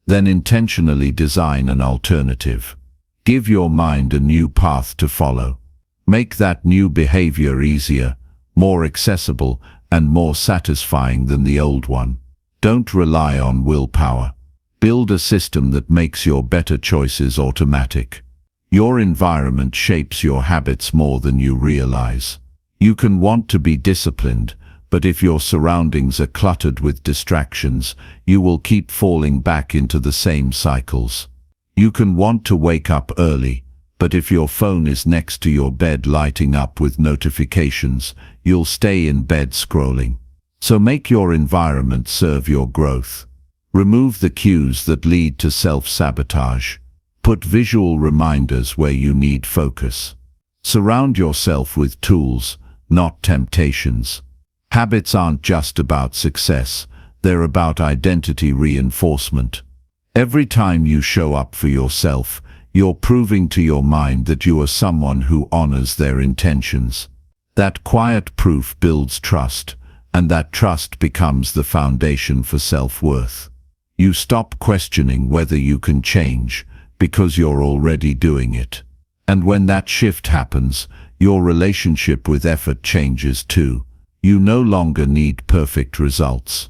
Then intentionally design an alternative. Give your mind a new path to follow. Make that new behavior easier, more accessible, and more satisfying than the old one. Don't rely on willpower. Build a system that makes your better choices automatic. Your environment shapes your habits more than you realize. You can want to be disciplined, but if your surroundings are cluttered with distractions, you will keep falling back into the same cycles. You can want to wake up early, but if your phone is next to your bed lighting up with notifications, you'll stay in bed scrolling. So make your environment serve your growth. Remove the cues that lead to self-sabotage. Put visual reminders where you need focus. Surround yourself with tools, not temptations. Habits aren't just about success, they're about identity reinforcement. Every time you show up for yourself, you're proving to your mind that you are someone who honors their intentions. That quiet proof builds trust, and that trust becomes the foundation for self-worth. You stop questioning whether you can change, because you're already doing it. And when that shift happens, your relationship with effort changes too. You no longer need perfect results.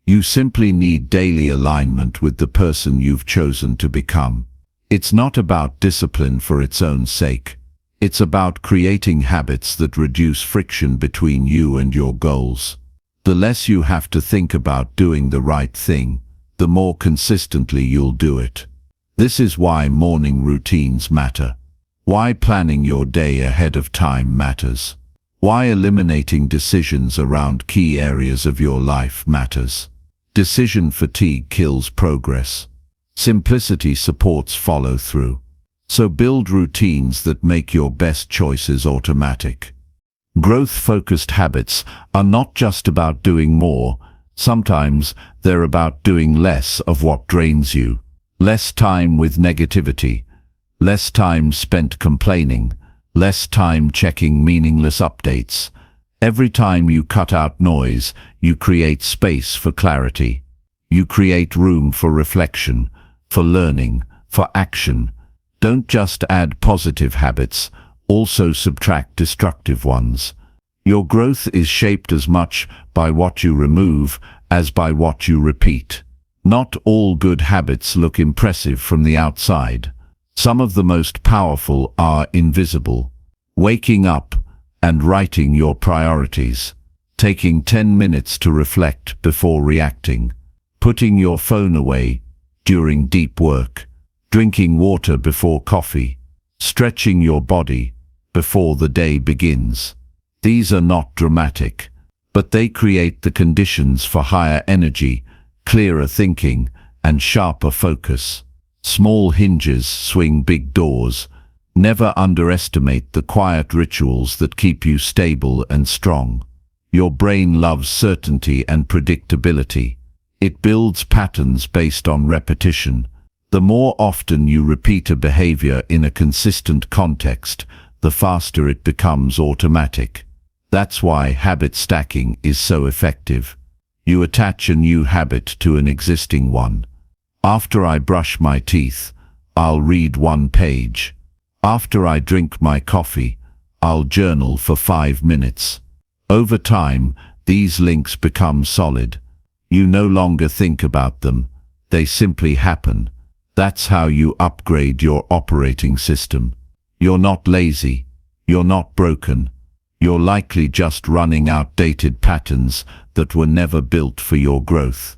You simply need daily alignment with the person you've chosen to become. It's not about discipline for its own sake. It's about creating habits that reduce friction between you and your goals. The less you have to think about doing the right thing, the more consistently you'll do it. This is why morning routines matter. Why planning your day ahead of time matters. Why eliminating decisions around key areas of your life matters. Decision fatigue kills progress. Simplicity supports follow-through. So build routines that make your best choices automatic. Growth-focused habits are not just about doing more. Sometimes they're about doing less of what drains you. Less time with negativity. Less time spent complaining. Less time checking meaningless updates. Every time you cut out noise, you create space for clarity. You create room for reflection, for learning, for action. Don't just add positive habits, also subtract destructive ones. Your growth is shaped as much by what you remove as by what you repeat. Not all good habits look impressive from the outside. Some of the most powerful are invisible. Waking up and writing your priorities. Taking 10 minutes to reflect before reacting. Putting your phone away during deep work. drinking water before coffee, stretching your body before the day begins. These are not dramatic, but they create the conditions for higher energy, clearer thinking, and sharper focus. Small hinges swing big doors. Never underestimate the quiet rituals that keep you stable and strong. Your brain loves certainty and predictability. It builds patterns based on repetition. The more often you repeat a behavior in a consistent context, the faster it becomes automatic. That's why habit stacking is so effective. You attach a new habit to an existing one. After I brush my teeth, I'll read 1 page. After I drink my coffee, I'll journal for 5 minutes. Over time, these links become solid. You no longer think about them, they simply happen. That's how you upgrade your operating system. You're not lazy, you're not broken. You're likely just running outdated patterns that were never built for your growth.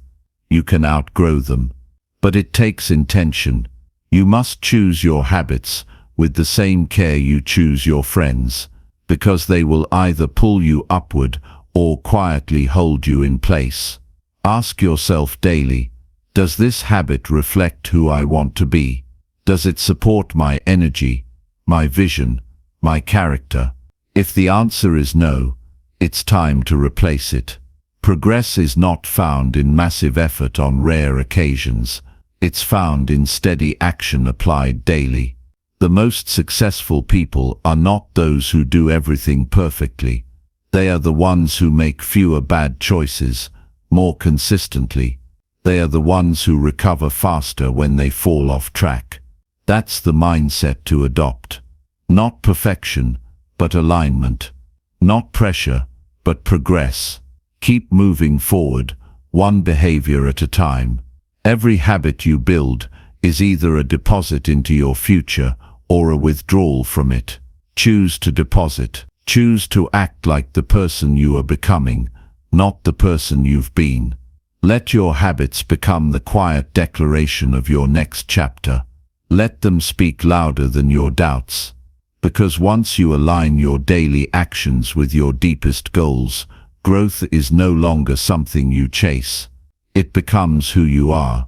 You can outgrow them, but it takes intention. You must choose your habits with the same care you choose your friends, because they will either pull you upward or quietly hold you in place. Ask yourself daily, does this habit reflect who I want to be? Does it support my energy, my vision, my character? If the answer is no, it's time to replace it. Progress is not found in massive effort on rare occasions. It's found in steady action applied daily. The most successful people are not those who do everything perfectly. They are the ones who make fewer bad choices, more consistently. They are the ones who recover faster when they fall off track. That's the mindset to adopt. Not perfection, but alignment. Not pressure, but progress. Keep moving forward, one behavior at a time. Every habit you build is either a deposit into your future or a withdrawal from it. Choose to deposit. Choose to act like the person you are becoming, not the person you've been. Let your habits become the quiet declaration of your next chapter. Let them speak louder than your doubts. Because once you align your daily actions with your deepest goals, growth is no longer something you chase. It becomes who you are.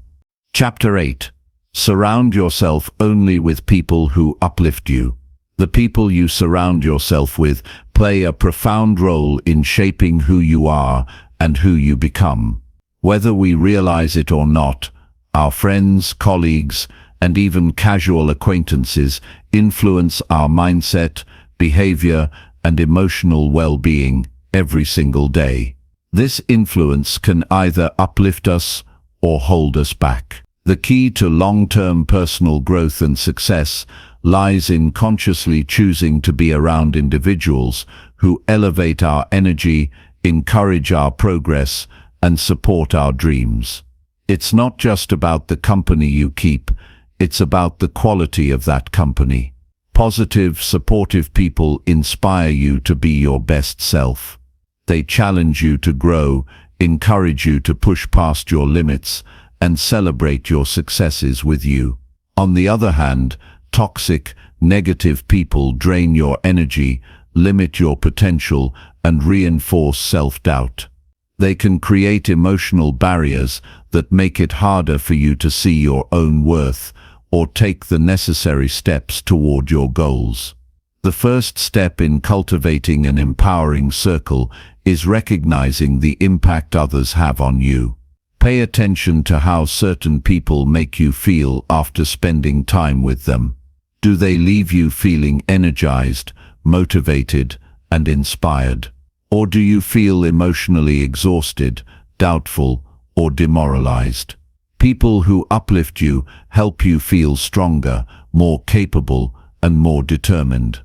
Chapter 8. Surround yourself only with people who uplift you. The people you surround yourself with play a profound role in shaping who you are and who you become. Whether we realize it or not, our friends, colleagues, and even casual acquaintances influence our mindset, behavior, and emotional well-being every single day. This influence can either uplift us or hold us back. The key to long-term personal growth and success lies in consciously choosing to be around individuals who elevate our energy, encourage our progress, and support our dreams. It's not just about the company you keep, it's about the quality of that company. Positive, supportive people inspire you to be your best self. They challenge you to grow, encourage you to push past your limits, and celebrate your successes with you. On the other hand, toxic, negative people drain your energy, limit your potential, and reinforce self-doubt. They can create emotional barriers that make it harder for you to see your own worth or take the necessary steps toward your goals. The first step in cultivating an empowering circle is recognizing the impact others have on you. Pay attention to how certain people make you feel after spending time with them. Do they leave you feeling energized, motivated, and inspired? Or do you feel emotionally exhausted, doubtful, or demoralized? People who uplift you help you feel stronger, more capable, and more determined.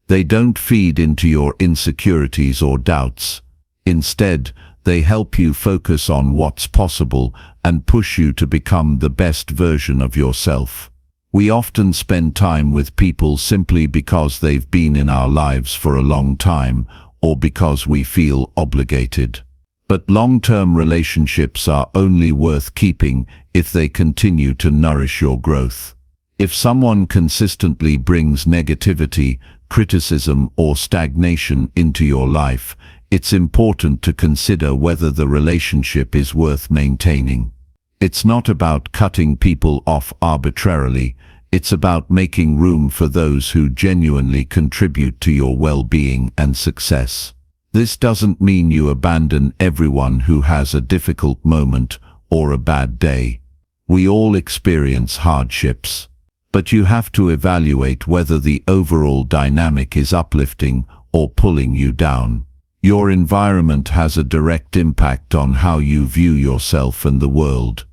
They don't feed into your insecurities or doubts. Instead, they help you focus on what's possible and push you to become the best version of yourself. We often spend time with people simply because they've been in our lives for a long time or because we feel obligated. But long-term relationships are only worth keeping if they continue to nourish your growth. If someone consistently brings negativity, criticism, or stagnation into your life, it's important to consider whether the relationship is worth maintaining. It's not about cutting people off arbitrarily. It's about making room for those who genuinely contribute to your well-being and success. This doesn't mean you abandon everyone who has a difficult moment or a bad day. We all experience hardships, but you have to evaluate whether the overall dynamic is uplifting or pulling you down. Your environment has a direct impact on how you view yourself and the world.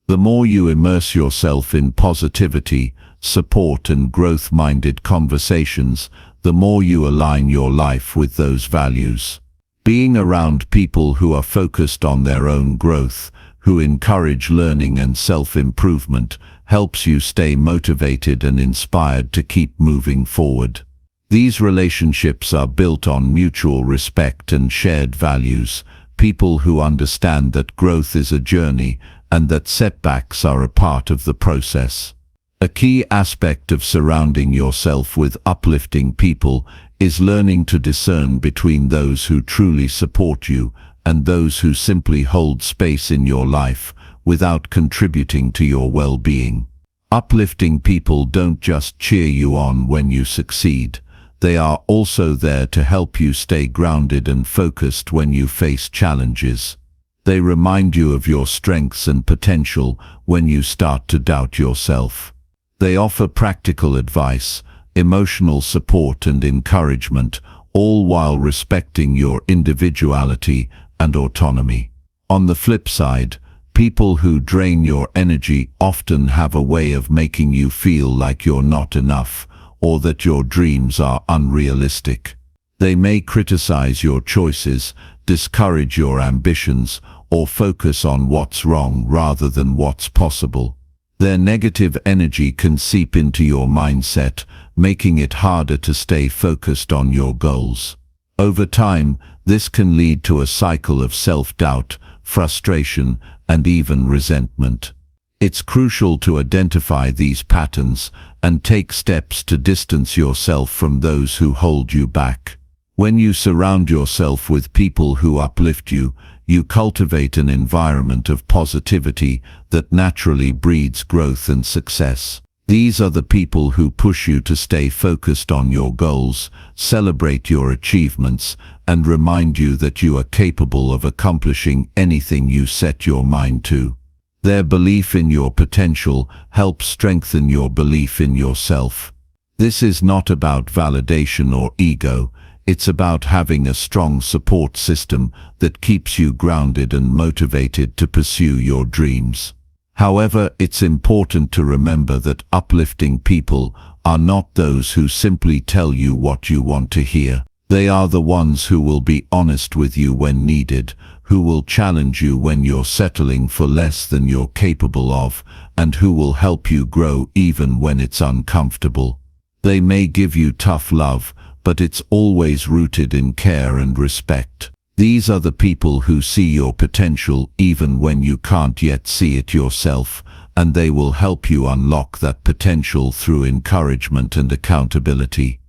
The more you immerse yourself in positivity, support, and growth-minded conversations, the more you align your life with those values. Being around people who are focused on their own growth, who encourage learning and self-improvement, helps you stay motivated and inspired to keep moving forward. These relationships are built on mutual respect and shared values, people who understand that growth is a journey and that setbacks are a part of the process. A key aspect of surrounding yourself with uplifting people is learning to discern between those who truly support you and those who simply hold space in your life without contributing to your well-being. Uplifting people don't just cheer you on when you succeed. They are also there to help you stay grounded and focused when you face challenges. They remind you of your strengths and potential when you start to doubt yourself. They offer practical advice, emotional support, and encouragement, all while respecting your individuality and autonomy. On the flip side, people who drain your energy often have a way of making you feel like you're not enough, or that your dreams are unrealistic. They may criticize your choices, discourage your ambitions, or focus on what's wrong rather than what's possible. Their negative energy can seep into your mindset, making it harder to stay focused on your goals. Over time, this can lead to a cycle of self-doubt, frustration, and even resentment. It's crucial to identify these patterns and take steps to distance yourself from those who hold you back. When you surround yourself with people who uplift you, you cultivate an environment of positivity that naturally breeds growth and success. These are the people who push you to stay focused on your goals, celebrate your achievements, and remind you that you are capable of accomplishing anything you set your mind to. Their belief in your potential helps strengthen your belief in yourself. This is not about validation or ego. It's about having a strong support system that keeps you grounded and motivated to pursue your dreams. However, it's important to remember that uplifting people are not those who simply tell you what you want to hear. They are the ones who will be honest with you when needed, who will challenge you when you're settling for less than you're capable of, and who will help you grow even when it's uncomfortable. They may give you tough love, but it's always rooted in care and respect. These are the people who see your potential even when you can't yet see it yourself, and they will help you unlock that potential through encouragement and accountability.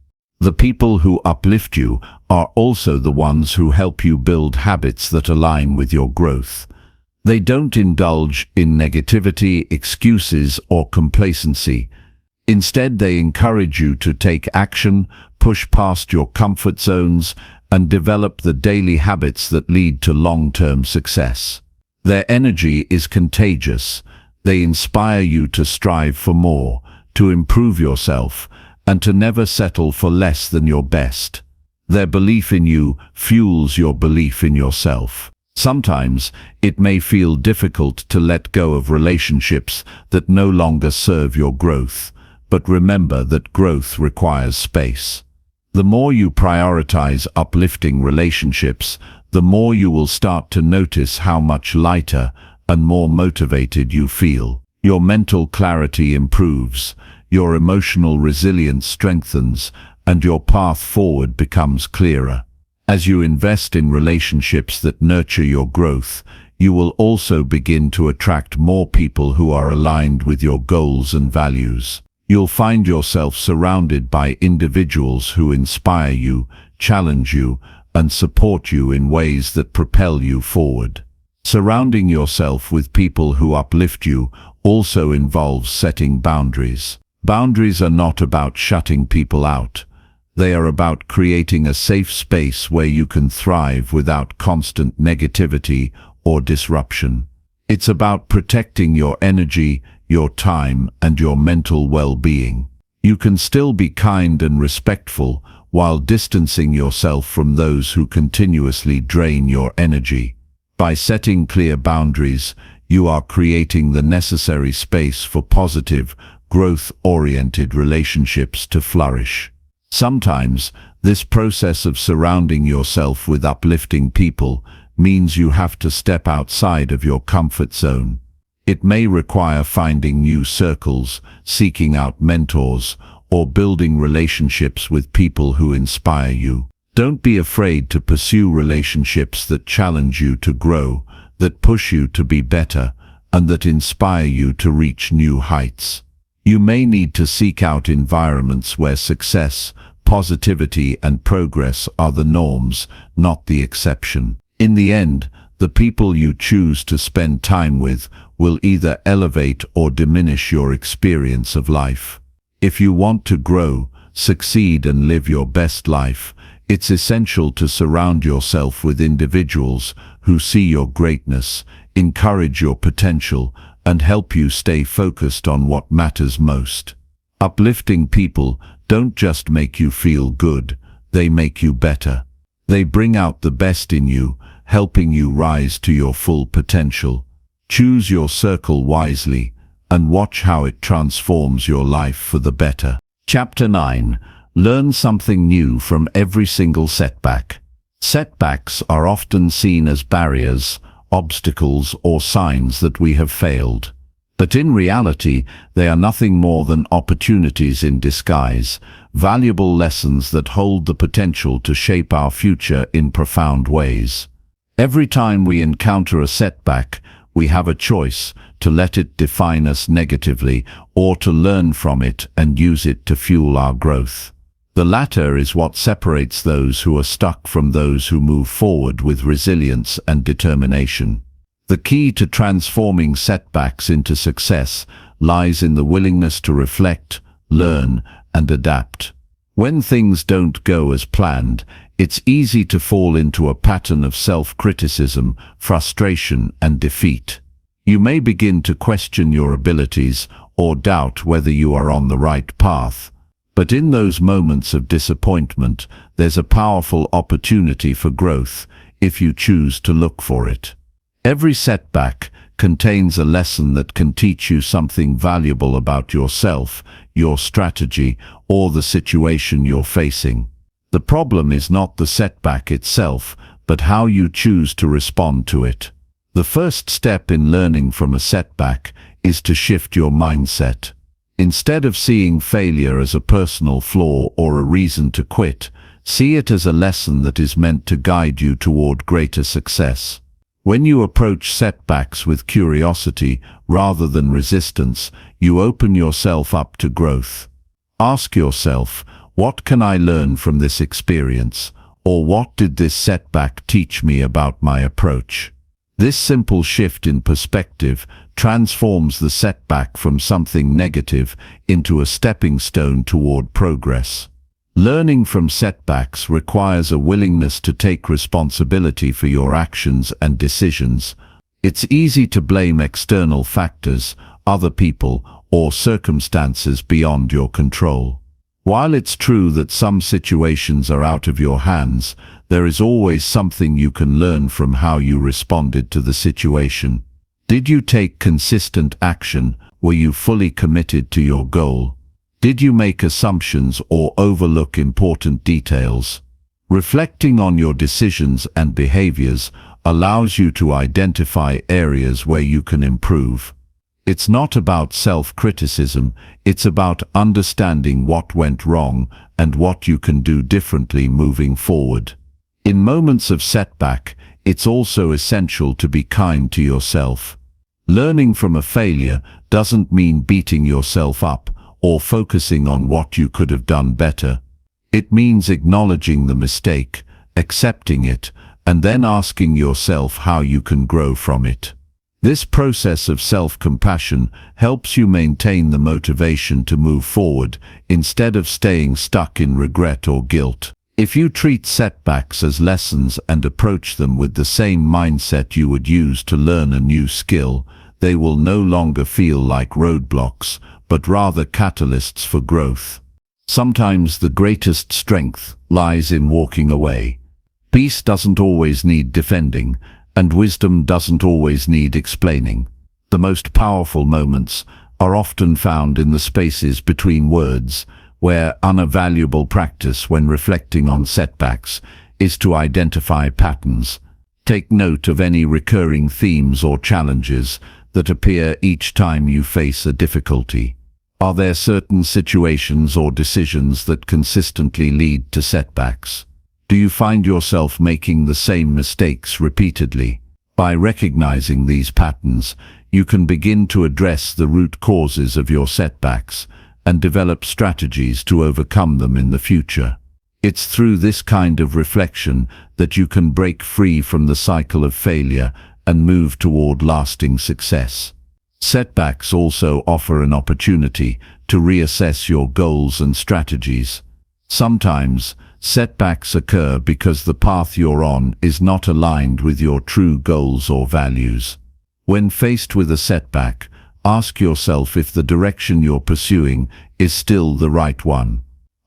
The people who uplift you are also the ones who help you build habits that align with your growth. They don't indulge in negativity, excuses, or complacency. Instead, they encourage you to take action, push past your comfort zones, and develop the daily habits that lead to long-term success. Their energy is contagious. They inspire you to strive for more, to improve yourself, and to never settle for less than your best. Their belief in you fuels your belief in yourself. Sometimes, it may feel difficult to let go of relationships that no longer serve your growth, but remember that growth requires space. The more you prioritize uplifting relationships, the more you will start to notice how much lighter and more motivated you feel. Your mental clarity improves, your emotional resilience strengthens, and your path forward becomes clearer. As you invest in relationships that nurture your growth, you will also begin to attract more people who are aligned with your goals and values. You'll find yourself surrounded by individuals who inspire you, challenge you, and support you in ways that propel you forward. Surrounding yourself with people who uplift you also involves setting boundaries. Boundaries are not about shutting people out. They are about creating a safe space where you can thrive without constant negativity or disruption. It's about protecting your energy, your time, and your mental well-being. You can still be kind and respectful while distancing yourself from those who continuously drain your energy. By setting clear boundaries, you are creating the necessary space for positive, growth-oriented relationships to flourish. Sometimes, this process of surrounding yourself with uplifting people means you have to step outside of your comfort zone. It may require finding new circles, seeking out mentors, or building relationships with people who inspire you. Don't be afraid to pursue relationships that challenge you to grow, that push you to be better, and that inspire you to reach new heights. You may need to seek out environments where success, positivity, and progress are the norms, not the exception. In the end, the people you choose to spend time with will either elevate or diminish your experience of life. If you want to grow, succeed, and live your best life, it's essential to surround yourself with individuals who see your greatness, encourage your potential, and help you stay focused on what matters most. Uplifting people don't just make you feel good, they make you better. They bring out the best in you, helping you rise to your full potential. Choose your circle wisely, and watch how it transforms your life for the better. Chapter 9. Learn something new from every single setback. Setbacks are often seen as barriers, obstacles, or signs that we have failed. But in reality, they are nothing more than opportunities in disguise, valuable lessons that hold the potential to shape our future in profound ways. Every time we encounter a setback, we have a choice: to let it define us negatively, or to learn from it and use it to fuel our growth. The latter is what separates those who are stuck from those who move forward with resilience and determination. The key to transforming setbacks into success lies in the willingness to reflect, learn, and adapt. When things don't go as planned, it's easy to fall into a pattern of self-criticism, frustration, and defeat. You may begin to question your abilities or doubt whether you are on the right path. But in those moments of disappointment, there's a powerful opportunity for growth if you choose to look for it. Every setback contains a lesson that can teach you something valuable about yourself, your strategy, or the situation you're facing. The problem is not the setback itself, but how you choose to respond to it. The first step in learning from a setback is to shift your mindset. Instead of seeing failure as a personal flaw or a reason to quit, see it as a lesson that is meant to guide you toward greater success. When you approach setbacks with curiosity rather than resistance, you open yourself up to growth. Ask yourself, what can I learn from this experience? Or what did this setback teach me about my approach? This simple shift in perspective transforms the setback from something negative into a stepping stone toward progress. Learning from setbacks requires a willingness to take responsibility for your actions and decisions. It's easy to blame external factors, other people, or circumstances beyond your control. While it's true that some situations are out of your hands, there is always something you can learn from how you responded to the situation. Did you take consistent action? Were you fully committed to your goal? Did you make assumptions or overlook important details? Reflecting on your decisions and behaviors allows you to identify areas where you can improve. It's not about self-criticism, it's about understanding what went wrong and what you can do differently moving forward. In moments of setback, it's also essential to be kind to yourself. Learning from a failure doesn't mean beating yourself up or focusing on what you could have done better. It means acknowledging the mistake, accepting it, and then asking yourself how you can grow from it. This process of self-compassion helps you maintain the motivation to move forward instead of staying stuck in regret or guilt. If you treat setbacks as lessons and approach them with the same mindset you would use to learn a new skill, they will no longer feel like roadblocks, but rather catalysts for growth. Sometimes the greatest strength lies in walking away. Peace doesn't always need defending, and wisdom doesn't always need explaining. The most powerful moments are often found in the spaces between words, where invaluable practice when reflecting on setbacks is to identify patterns. Take note of any recurring themes or challenges that appear each time you face a difficulty. Are there certain situations or decisions that consistently lead to setbacks? Do you find yourself making the same mistakes repeatedly? By recognizing these patterns, you can begin to address the root causes of your setbacks and develop strategies to overcome them in the future. It's through this kind of reflection that you can break free from the cycle of failure and move toward lasting success. Setbacks also offer an opportunity to reassess your goals and strategies. Sometimes, setbacks occur because the path you're on is not aligned with your true goals or values. When faced with a setback, ask yourself if the direction you're pursuing is still the right one.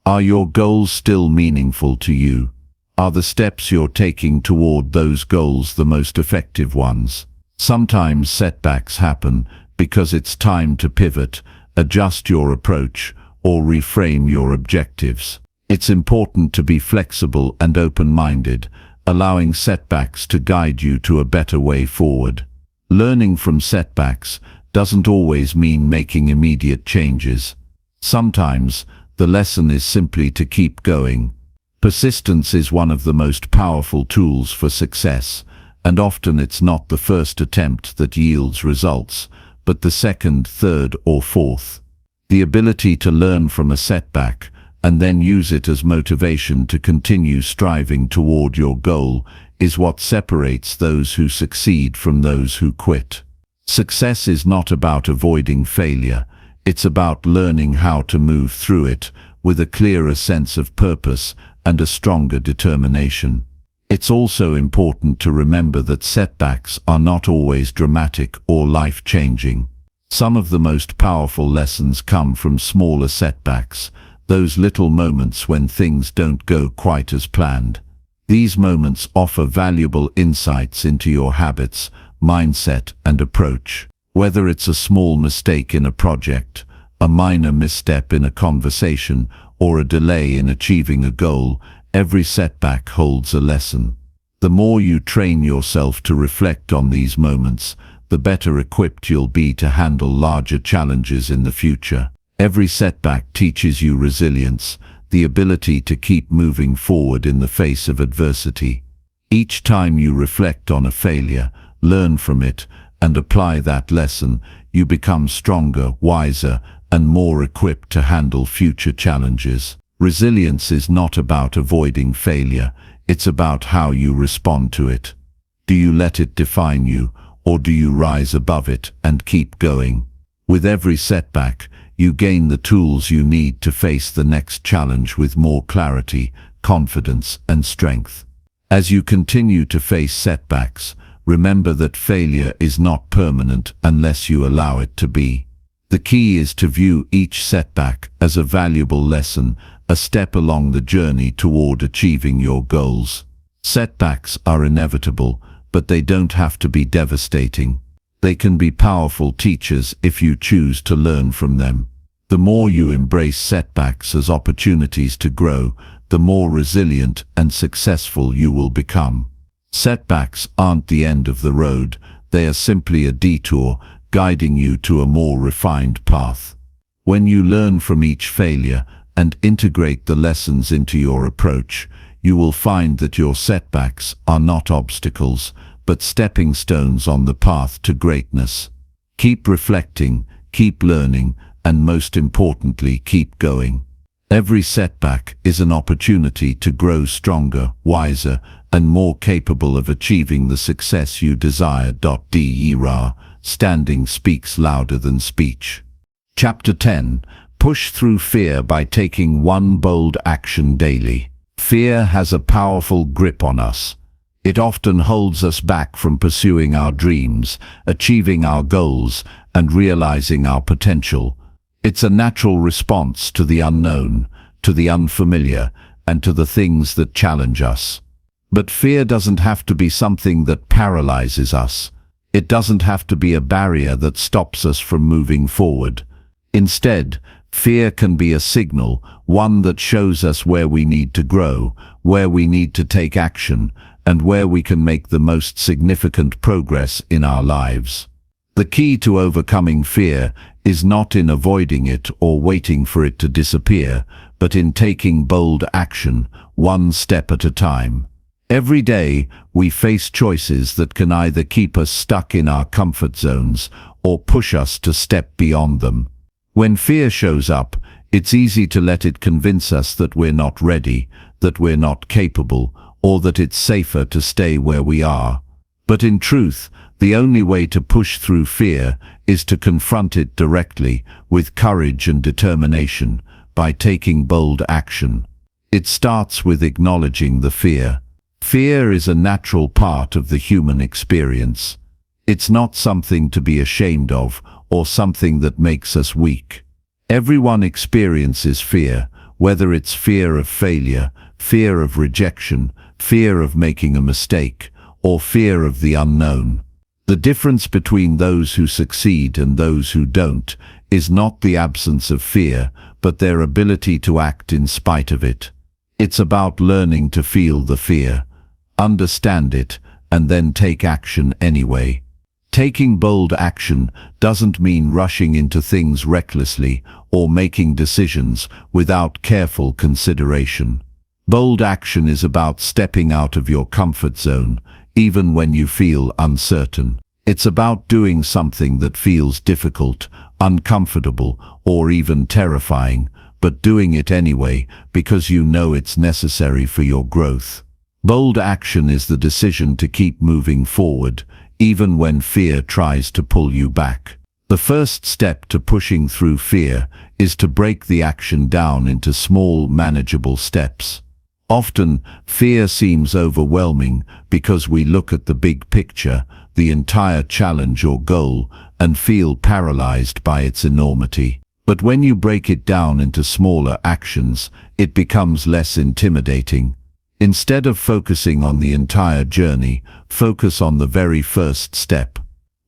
Are your goals still meaningful to you? Are the steps you're taking toward those goals the most effective ones? Sometimes setbacks happen because it's time to pivot, adjust your approach, or reframe your objectives. It's important to be flexible and open-minded, allowing setbacks to guide you to a better way forward. Learning from setbacks doesn't always mean making immediate changes. Sometimes, the lesson is simply to keep going. Persistence is one of the most powerful tools for success, and often it's not the first attempt that yields results, but the second, third, or fourth. The ability to learn from a setback and then use it as motivation to continue striving toward your goal is what separates those who succeed from those who quit. Success is not about avoiding failure, it's about learning how to move through it with a clearer sense of purpose and a stronger determination. It's also important to remember that setbacks are not always dramatic or life-changing. Some of the most powerful lessons come from smaller setbacks, those little moments when things don't go quite as planned. These moments offer valuable insights into your habits, mindset, and approach. Whether it's a small mistake in a project, a minor misstep in a conversation, or a delay in achieving a goal, every setback holds a lesson. The more you train yourself to reflect on these moments, the better equipped you'll be to handle larger challenges in the future. Every setback teaches you resilience, the ability to keep moving forward in the face of adversity. Each time you reflect on a failure, learn from it, and apply that lesson, you become stronger, wiser, and more equipped to handle future challenges. Resilience is not about avoiding failure, it's about how you respond to it. Do you let it define you, or do you rise above it and keep going? With every setback, you gain the tools you need to face the next challenge with more clarity, confidence, and strength. As you continue to face setbacks, remember that failure is not permanent unless you allow it to be. The key is to view each setback as a valuable lesson, a step along the journey toward achieving your goals. Setbacks are inevitable, but they don't have to be devastating. They can be powerful teachers if you choose to learn from them. The more you embrace setbacks as opportunities to grow, the more resilient and successful you will become. Setbacks aren't the end of the road, they are simply a detour, guiding you to a more refined path. When you learn from each failure and integrate the lessons into your approach, you will find that your setbacks are not obstacles, but stepping stones on the path to greatness. Keep reflecting, keep learning, and most importantly, keep going. Every setback is an opportunity to grow stronger, wiser, and more capable of achieving the success you desire. Standing speaks louder than speech. Chapter 10. Push through fear by taking one bold action daily. Fear has a powerful grip on us. It often holds us back from pursuing our dreams, achieving our goals, and realizing our potential. It's a natural response to the unknown, to the unfamiliar, and to the things that challenge us. But fear doesn't have to be something that paralyzes us. It doesn't have to be a barrier that stops us from moving forward. Instead, fear can be a signal, one that shows us where we need to grow, where we need to take action, and where we can make the most significant progress in our lives. The key to overcoming fear is not in avoiding it or waiting for it to disappear, but in taking bold action, one step at a time. Every day, we face choices that can either keep us stuck in our comfort zones or push us to step beyond them. When fear shows up, it's easy to let it convince us that we're not ready, that we're not capable, or that it's safer to stay where we are. But in truth, the only way to push through fear is to confront it directly, with courage and determination, by taking bold action. It starts with acknowledging the fear. Fear is a natural part of the human experience. It's not something to be ashamed of, or something that makes us weak. Everyone experiences fear, whether it's fear of failure, fear of rejection, fear of making a mistake, or fear of the unknown. The difference between those who succeed and those who don't is not the absence of fear, but their ability to act in spite of it. It's about learning to feel the fear, understand it, and then take action anyway. Taking bold action doesn't mean rushing into things recklessly or making decisions without careful consideration. Bold action is about stepping out of your comfort zone, even when you feel uncertain. It's about doing something that feels difficult, uncomfortable, or even terrifying, but doing it anyway because you know it's necessary for your growth. Bold action is the decision to keep moving forward, even when fear tries to pull you back. The first step to pushing through fear is to break the action down into small, manageable steps. Often, fear seems overwhelming because we look at the big picture, the entire challenge or goal, and feel paralyzed by its enormity. But when you break it down into smaller actions, it becomes less intimidating. Instead of focusing on the entire journey, focus on the very first step.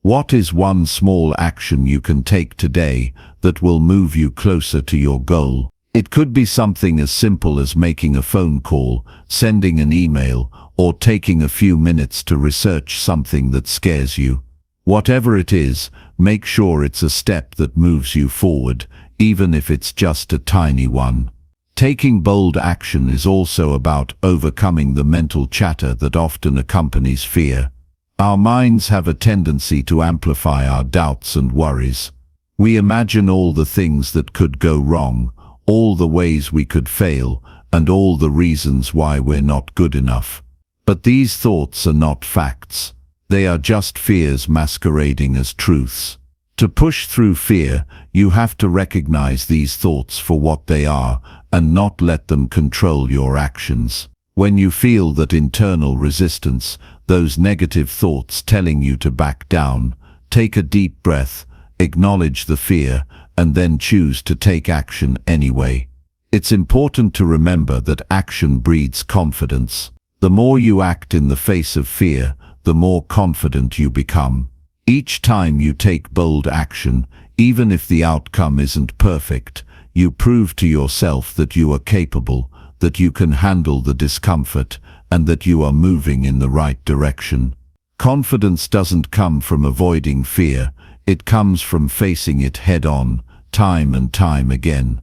What is one small action you can take today that will move you closer to your goal? It could be something as simple as making a phone call, sending an email, or taking a few minutes to research something that scares you. Whatever it is, make sure it's a step that moves you forward, even if it's just a tiny one. Taking bold action is also about overcoming the mental chatter that often accompanies fear. Our minds have a tendency to amplify our doubts and worries. We imagine all the things that could go wrong, all the ways we could fail, and all the reasons why we're not good enough. But these thoughts are not facts. They are just fears masquerading as truths. To push through fear, you have to recognize these thoughts for what they are and not let them control your actions. When you feel that internal resistance, those negative thoughts telling you to back down, take a deep breath, acknowledge the fear, and then choose to take action anyway. It's important to remember that action breeds confidence. The more you act in the face of fear, the more confident you become. Each time you take bold action, even if the outcome isn't perfect, you prove to yourself that you are capable, that you can handle the discomfort, and that you are moving in the right direction. Confidence doesn't come from avoiding fear, it comes from facing it head-on, time and time again.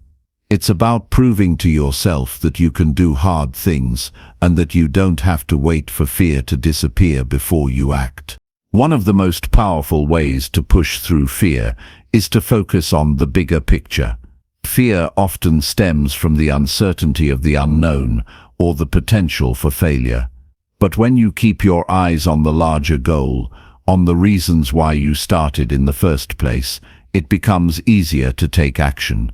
It's about proving to yourself that you can do hard things, and that you don't have to wait for fear to disappear before you act. One of the most powerful ways to push through fear is to focus on the bigger picture. Fear often stems from the uncertainty of the unknown or the potential for failure. But when you keep your eyes on the larger goal, on the reasons why you started in the first place, it becomes easier to take action.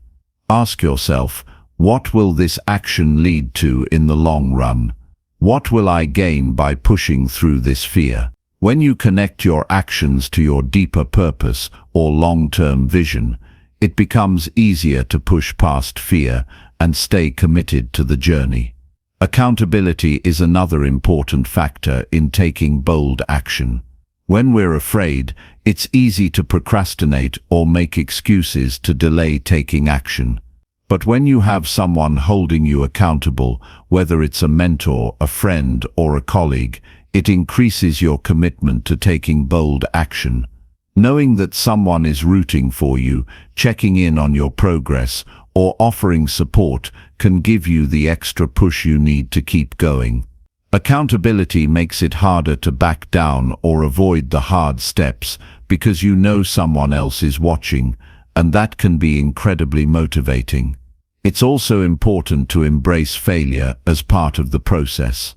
Ask yourself, what will this action lead to in the long run? What will I gain by pushing through this fear? When you connect your actions to your deeper purpose or long-term vision, it becomes easier to push past fear and stay committed to the journey. Accountability is another important factor in taking bold action. When we're afraid, it's easy to procrastinate or make excuses to delay taking action. But when you have someone holding you accountable, whether it's a mentor, a friend, or a colleague, it increases your commitment to taking bold action. Knowing that someone is rooting for you, checking in on your progress, or offering support can give you the extra push you need to keep going. Accountability makes it harder to back down or avoid the hard steps because you know someone else is watching, and that can be incredibly motivating. It's also important to embrace failure as part of the process.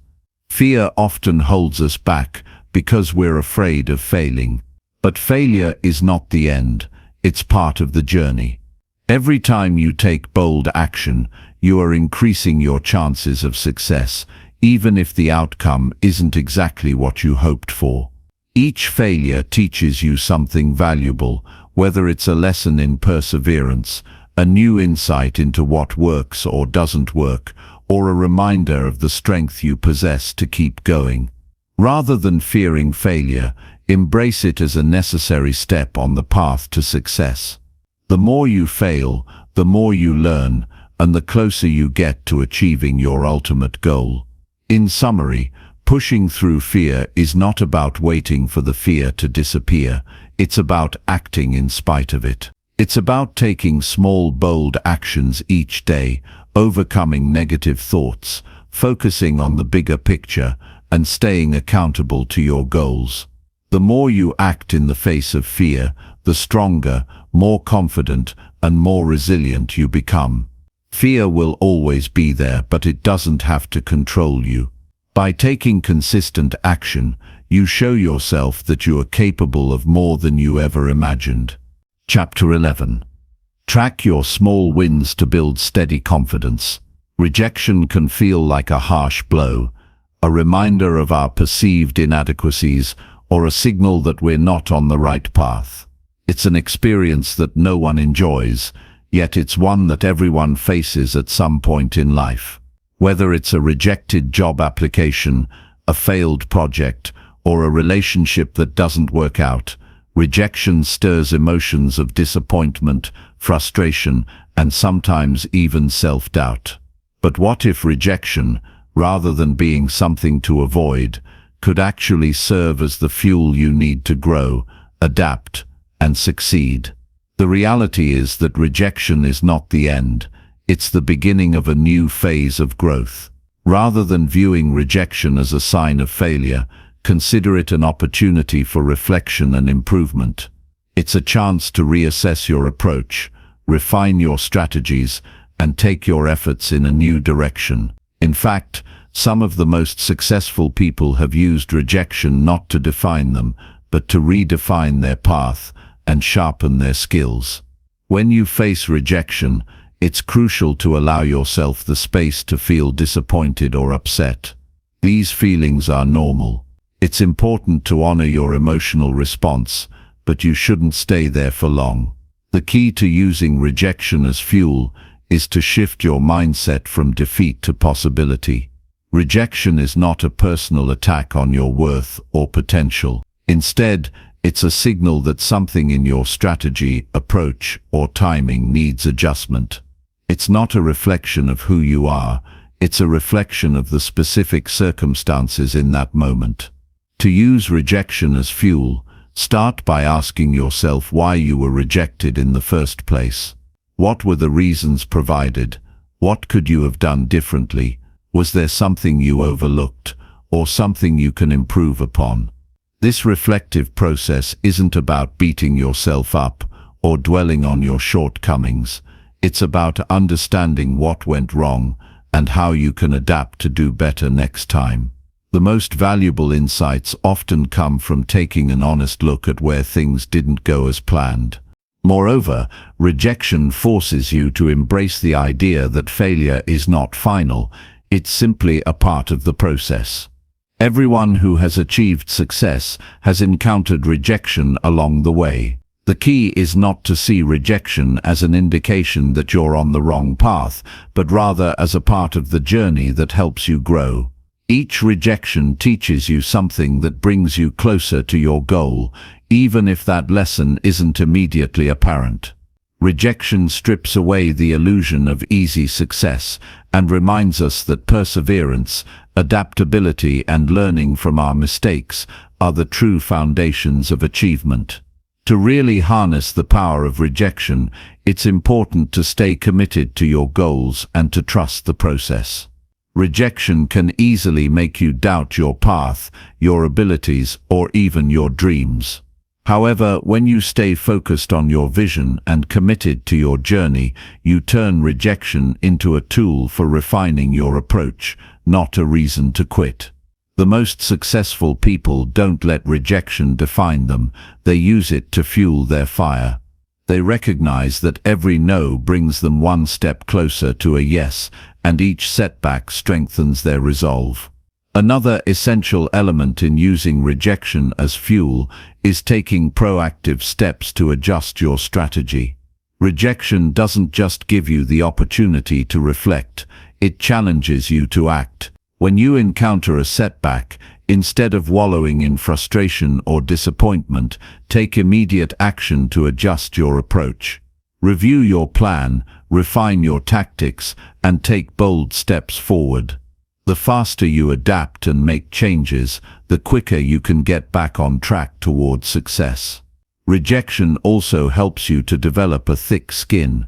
Fear often holds us back because we're afraid of failing. But failure is not the end, it's part of the journey. Every time you take bold action, you are increasing your chances of success, even if the outcome isn't exactly what you hoped for. Each failure teaches you something valuable, whether it's a lesson in perseverance, a new insight into what works or doesn't work, or a reminder of the strength you possess to keep going. Rather than fearing failure, embrace it as a necessary step on the path to success. The more you fail, the more you learn, and the closer you get to achieving your ultimate goal. In summary, pushing through fear is not about waiting for the fear to disappear, it's about acting in spite of it. It's about taking small, bold actions each day, overcoming negative thoughts, focusing on the bigger picture, and staying accountable to your goals. The more you act in the face of fear, the stronger, more confident, and more resilient you become. Fear will always be there, but it doesn't have to control you. By taking consistent action, you show yourself that you are capable of more than you ever imagined. Chapter 11. Track your small wins to build steady confidence. Rejection can feel like a harsh blow, a reminder of our perceived inadequacies, or a signal that we're not on the right path. It's an experience that no one enjoys, yet it's one that everyone faces at some point in life. Whether it's a rejected job application, a failed project, or a relationship that doesn't work out, rejection stirs emotions of disappointment, frustration, and sometimes even self-doubt. But what if rejection, rather than being something to avoid, could actually serve as the fuel you need to grow, adapt, and succeed? The reality is that rejection is not the end, it's the beginning of a new phase of growth. Rather than viewing rejection as a sign of failure, consider it an opportunity for reflection and improvement. It's a chance to reassess your approach, refine your strategies, and take your efforts in a new direction. In fact, some of the most successful people have used rejection not to define them, but to redefine their path and sharpen their skills. When you face rejection, it's crucial to allow yourself the space to feel disappointed or upset. These feelings are normal. It's important to honor your emotional response, but you shouldn't stay there for long. The key to using rejection as fuel is to shift your mindset from defeat to possibility. Rejection is not a personal attack on your worth or potential. Instead, it's a signal that something in your strategy, approach, or timing needs adjustment. It's not a reflection of who you are, it's a reflection of the specific circumstances in that moment. To use rejection as fuel, start by asking yourself why you were rejected in the first place. What were the reasons provided? What could you have done differently? Was there something you overlooked, or something you can improve upon? This reflective process isn't about beating yourself up or dwelling on your shortcomings. It's about understanding what went wrong and how you can adapt to do better next time. The most valuable insights often come from taking an honest look at where things didn't go as planned. Moreover, rejection forces you to embrace the idea that failure is not final, it's simply a part of the process. Everyone who has achieved success has encountered rejection along the way. The key is not to see rejection as an indication that you're on the wrong path, but rather as a part of the journey that helps you grow. Each rejection teaches you something that brings you closer to your goal, even if that lesson isn't immediately apparent. Rejection strips away the illusion of easy success and reminds us that perseverance, adaptability, and learning from our mistakes are the true foundations of achievement. To really harness the power of rejection, it's important to stay committed to your goals and to trust the process. Rejection can easily make you doubt your path, your abilities, or even your dreams. However, when you stay focused on your vision and committed to your journey, you turn rejection into a tool for refining your approach, not a reason to quit. The most successful people don't let rejection define them, they use it to fuel their fire. They recognize that every no brings them one step closer to a yes, and each setback strengthens their resolve. Another essential element in using rejection as fuel is taking proactive steps to adjust your strategy. Rejection doesn't just give you the opportunity to reflect, it challenges you to act. When you encounter a setback, instead of wallowing in frustration or disappointment, take immediate action to adjust your approach. Review your plan, refine your tactics, and take bold steps forward. The faster you adapt and make changes, the quicker you can get back on track towards success. Rejection also helps you to develop a thick skin.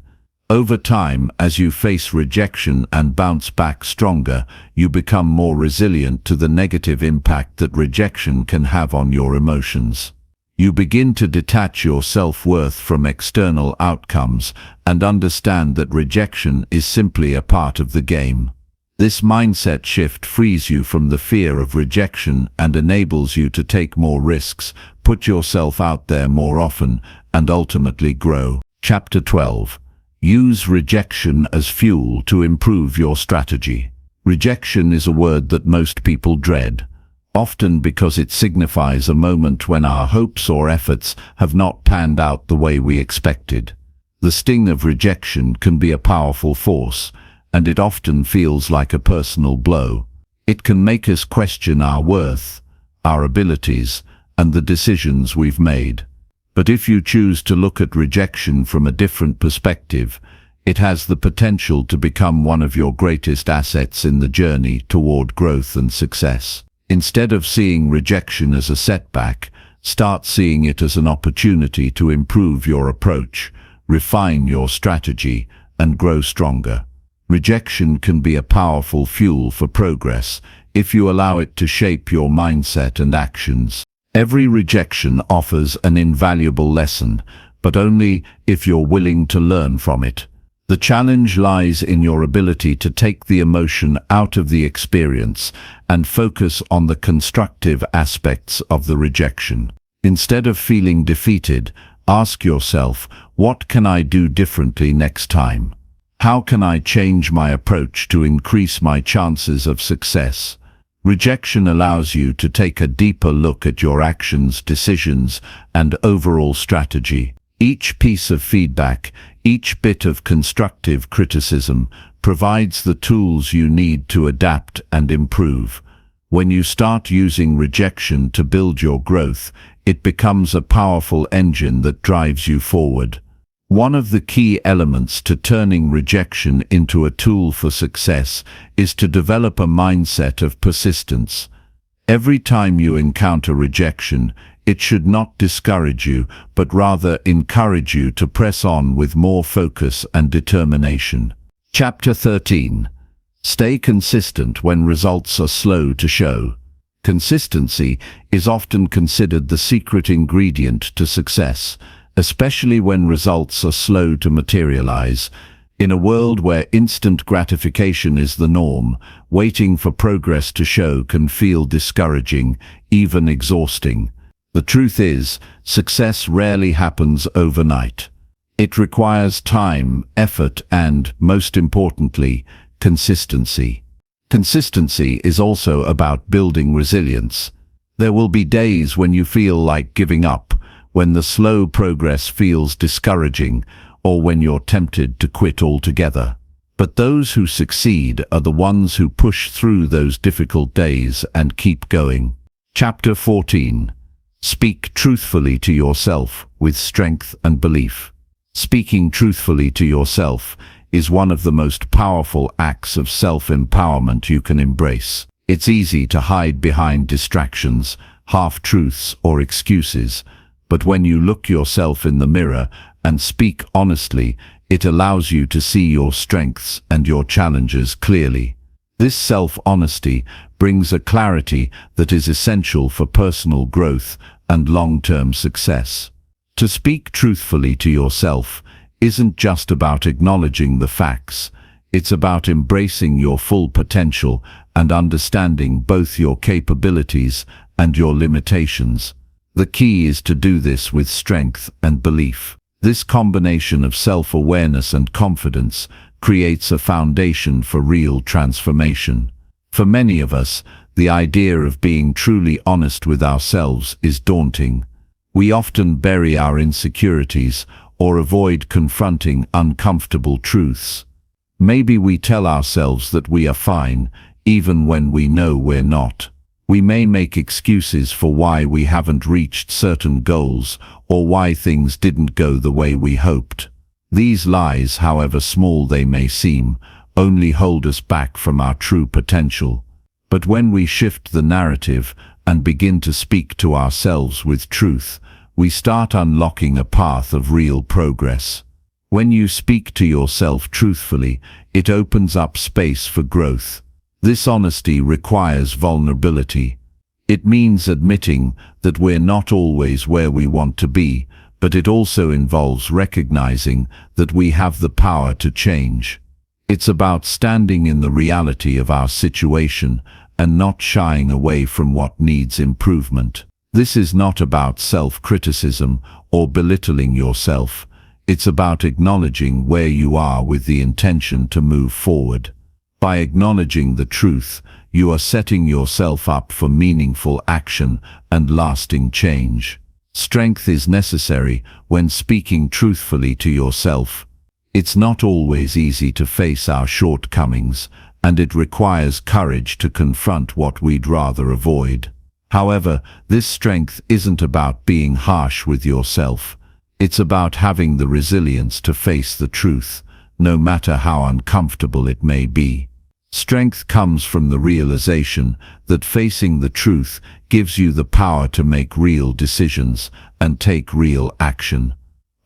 Over time, as you face rejection and bounce back stronger, you become more resilient to the negative impact that rejection can have on your emotions. You begin to detach your self-worth from external outcomes and understand that rejection is simply a part of the game. This mindset shift frees you from the fear of rejection and enables you to take more risks, put yourself out there more often, and ultimately grow. Chapter 12. Use rejection as fuel to improve your strategy. Rejection is a word that most people dread, often because it signifies a moment when our hopes or efforts have not panned out the way we expected. The sting of rejection can be a powerful force, and it often feels like a personal blow. It can make us question our worth, our abilities, and the decisions we've made. But if you choose to look at rejection from a different perspective, it has the potential to become one of your greatest assets in the journey toward growth and success. Instead of seeing rejection as a setback, start seeing it as an opportunity to improve your approach, refine your strategy, and grow stronger. Rejection can be a powerful fuel for progress if you allow it to shape your mindset and actions. Every rejection offers an invaluable lesson, but only if you're willing to learn from it. The challenge lies in your ability to take the emotion out of the experience and focus on the constructive aspects of the rejection. Instead of feeling defeated, ask yourself, what can I do differently next time? How can I change my approach to increase my chances of success? Rejection allows you to take a deeper look at your actions, decisions, and overall strategy. Each piece of feedback, each bit of constructive criticism, provides the tools you need to adapt and improve. When you start using rejection to build your growth, it becomes a powerful engine that drives you forward. One of the key elements to turning rejection into a tool for success is to develop a mindset of persistence. Every time you encounter rejection, it should not discourage you, but rather encourage you to press on with more focus and determination. Chapter 13. Stay consistent when results are slow to show. Consistency is often considered the secret ingredient to success, especially when results are slow to materialize. In a world where instant gratification is the norm, waiting for progress to show can feel discouraging, even exhausting. The truth is, success rarely happens overnight. It requires time, effort, and, most importantly, consistency. Consistency is also about building resilience. There will be days when you feel like giving up, when the slow progress feels discouraging, or when you're tempted to quit altogether. But those who succeed are the ones who push through those difficult days and keep going. Chapter 14. Speak truthfully to yourself with strength and belief. Speaking truthfully to yourself is one of the most powerful acts of self-empowerment you can embrace. It's easy to hide behind distractions, half-truths, or excuses, but when you look yourself in the mirror and speak honestly, it allows you to see your strengths and your challenges clearly. This self-honesty brings a clarity that is essential for personal growth and long-term success. To speak truthfully to yourself isn't just about acknowledging the facts. It's about embracing your full potential and understanding both your capabilities and your limitations. The key is to do this with strength and belief. This combination of self-awareness and confidence creates a foundation for real transformation. For many of us, the idea of being truly honest with ourselves is daunting. We often bury our insecurities or avoid confronting uncomfortable truths. Maybe we tell ourselves that we are fine, even when we know we're not. We may make excuses for why we haven't reached certain goals or why things didn't go the way we hoped. These lies, however small they may seem, only hold us back from our true potential. But when we shift the narrative and begin to speak to ourselves with truth, we start unlocking a path of real progress. When you speak to yourself truthfully, it opens up space for growth. This honesty requires vulnerability. It means admitting that we're not always where we want to be, but it also involves recognizing that we have the power to change. It's about standing in the reality of our situation and not shying away from what needs improvement. This is not about self-criticism or belittling yourself. It's about acknowledging where you are with the intention to move forward. By acknowledging the truth, you are setting yourself up for meaningful action and lasting change. Strength is necessary when speaking truthfully to yourself. It's not always easy to face our shortcomings, and it requires courage to confront what we'd rather avoid. However, this strength isn't about being harsh with yourself. It's about having the resilience to face the truth, no matter how uncomfortable it may be. Strength comes from the realization that facing the truth gives you the power to make real decisions and take real action.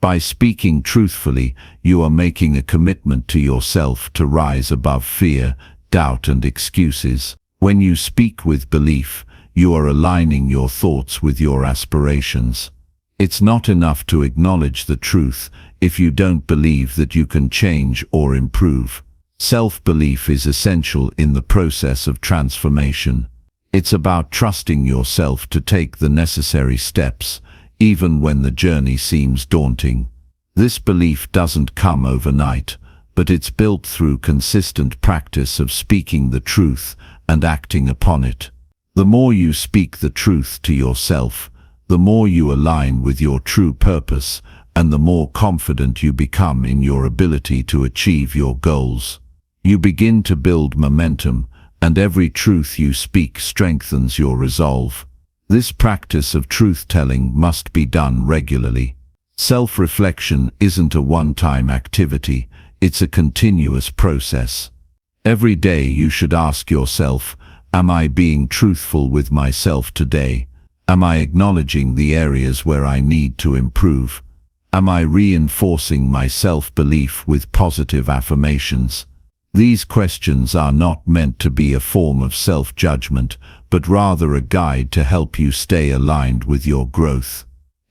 By speaking truthfully, you are making a commitment to yourself to rise above fear, doubt, and excuses. When you speak with belief, you are aligning your thoughts with your aspirations. It's not enough to acknowledge the truth if you don't believe that you can change or improve. Self-belief is essential in the process of transformation. It's about trusting yourself to take the necessary steps, even when the journey seems daunting. This belief doesn't come overnight, but it's built through consistent practice of speaking the truth and acting upon it. The more you speak the truth to yourself, the more you align with your true purpose, and the more confident you become in your ability to achieve your goals. You begin to build momentum, and every truth you speak strengthens your resolve. This practice of truth-telling must be done regularly. Self-reflection isn't a one-time activity, it's a continuous process. Every day you should ask yourself, am I being truthful with myself today? Am I acknowledging the areas where I need to improve? Am I reinforcing my self-belief with positive affirmations? These questions are not meant to be a form of self-judgment, but rather a guide to help you stay aligned with your growth.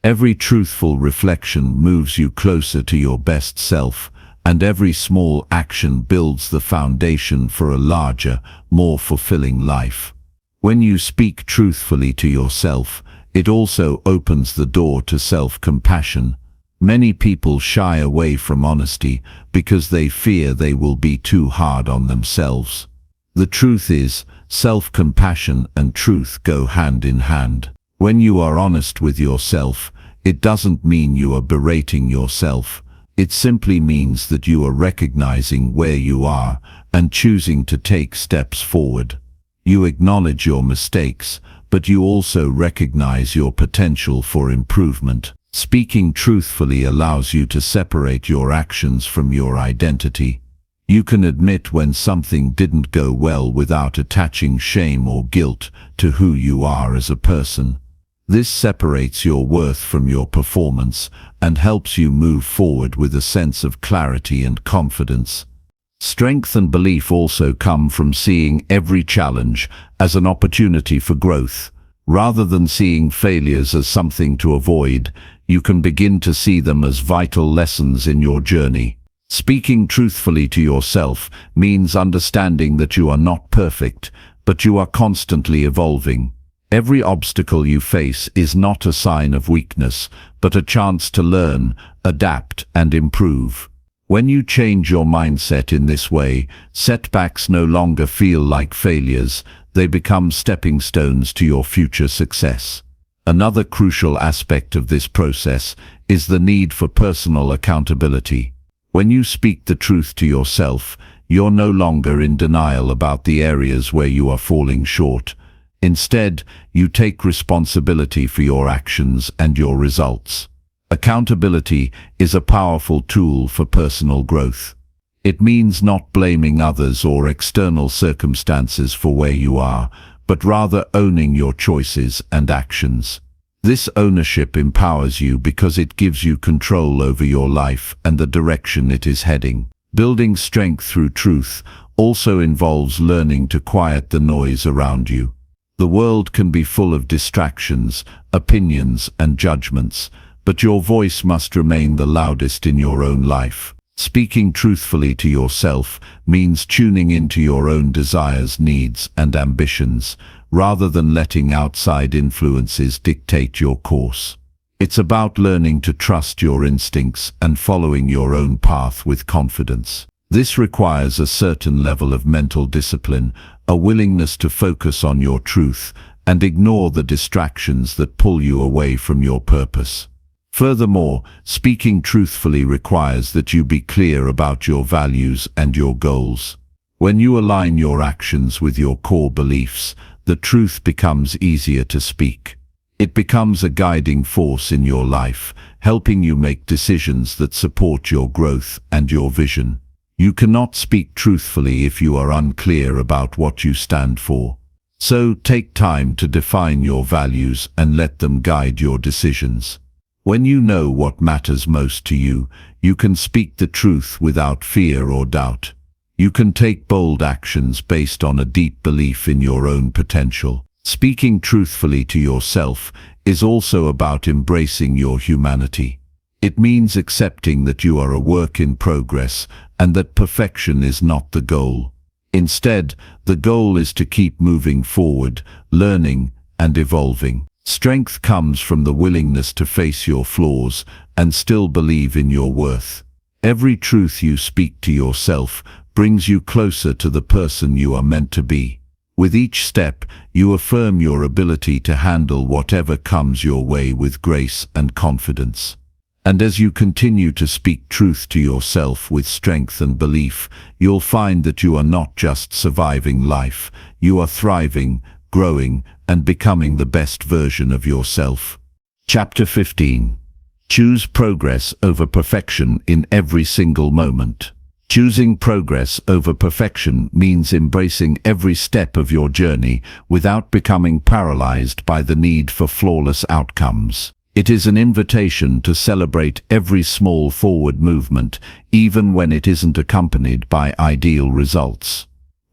Every truthful reflection moves you closer to your best self, and every small action builds the foundation for a larger, more fulfilling life. When you speak truthfully to yourself, it also opens the door to self-compassion. Many people shy away from honesty because they fear they will be too hard on themselves. The truth is, self-compassion and truth go hand in hand. When you are honest with yourself, it doesn't mean you are berating yourself. It simply means that you are recognizing where you are and choosing to take steps forward. You acknowledge your mistakes, but you also recognize your potential for improvement. Speaking truthfully allows you to separate your actions from your identity. You can admit when something didn't go well without attaching shame or guilt to who you are as a person. This separates your worth from your performance and helps you move forward with a sense of clarity and confidence. Strength and belief also come from seeing every challenge as an opportunity for growth. Rather than seeing failures as something to avoid, you can begin to see them as vital lessons in your journey. Speaking truthfully to yourself means understanding that you are not perfect, but you are constantly evolving. Every obstacle you face is not a sign of weakness, but a chance to learn, adapt, and improve. When you change your mindset in this way, setbacks no longer feel like failures, they become stepping stones to your future success. Another crucial aspect of this process is the need for personal accountability. When you speak the truth to yourself, you're no longer in denial about the areas where you are falling short. Instead, you take responsibility for your actions and your results. Accountability is a powerful tool for personal growth. It means not blaming others or external circumstances for where you are, but rather owning your choices and actions. This ownership empowers you because it gives you control over your life and the direction it is heading. Building strength through truth also involves learning to quiet the noise around you. The world can be full of distractions, opinions, and judgments, but your voice must remain the loudest in your own life. Speaking truthfully to yourself means tuning into your own desires, needs, and ambitions, rather than letting outside influences dictate your course. It's about learning to trust your instincts and following your own path with confidence. This requires a certain level of mental discipline, a willingness to focus on your truth and ignore the distractions that pull you away from your purpose. Furthermore, speaking truthfully requires that you be clear about your values and your goals. When you align your actions with your core beliefs, the truth becomes easier to speak. It becomes a guiding force in your life, helping you make decisions that support your growth and your vision. You cannot speak truthfully if you are unclear about what you stand for. So take time to define your values and let them guide your decisions. When you know what matters most to you, you can speak the truth without fear or doubt. You can take bold actions based on a deep belief in your own potential. Speaking truthfully to yourself is also about embracing your humanity. It means accepting that you are a work in progress and that perfection is not the goal. Instead, the goal is to keep moving forward, learning, and evolving. Strength comes from the willingness to face your flaws and still believe in your worth. Every truth you speak to yourself brings you closer to the person you are meant to be. With each step, you affirm your ability to handle whatever comes your way with grace and confidence. And as you continue to speak truth to yourself with strength and belief, you'll find that you are not just surviving life, you are thriving, growing, and becoming the best version of yourself. Chapter 15. Choose progress over perfection in every single moment. Choosing progress over perfection means embracing every step of your journey without becoming paralyzed by the need for flawless outcomes. It is an invitation to celebrate every small forward movement, even when it isn't accompanied by ideal results.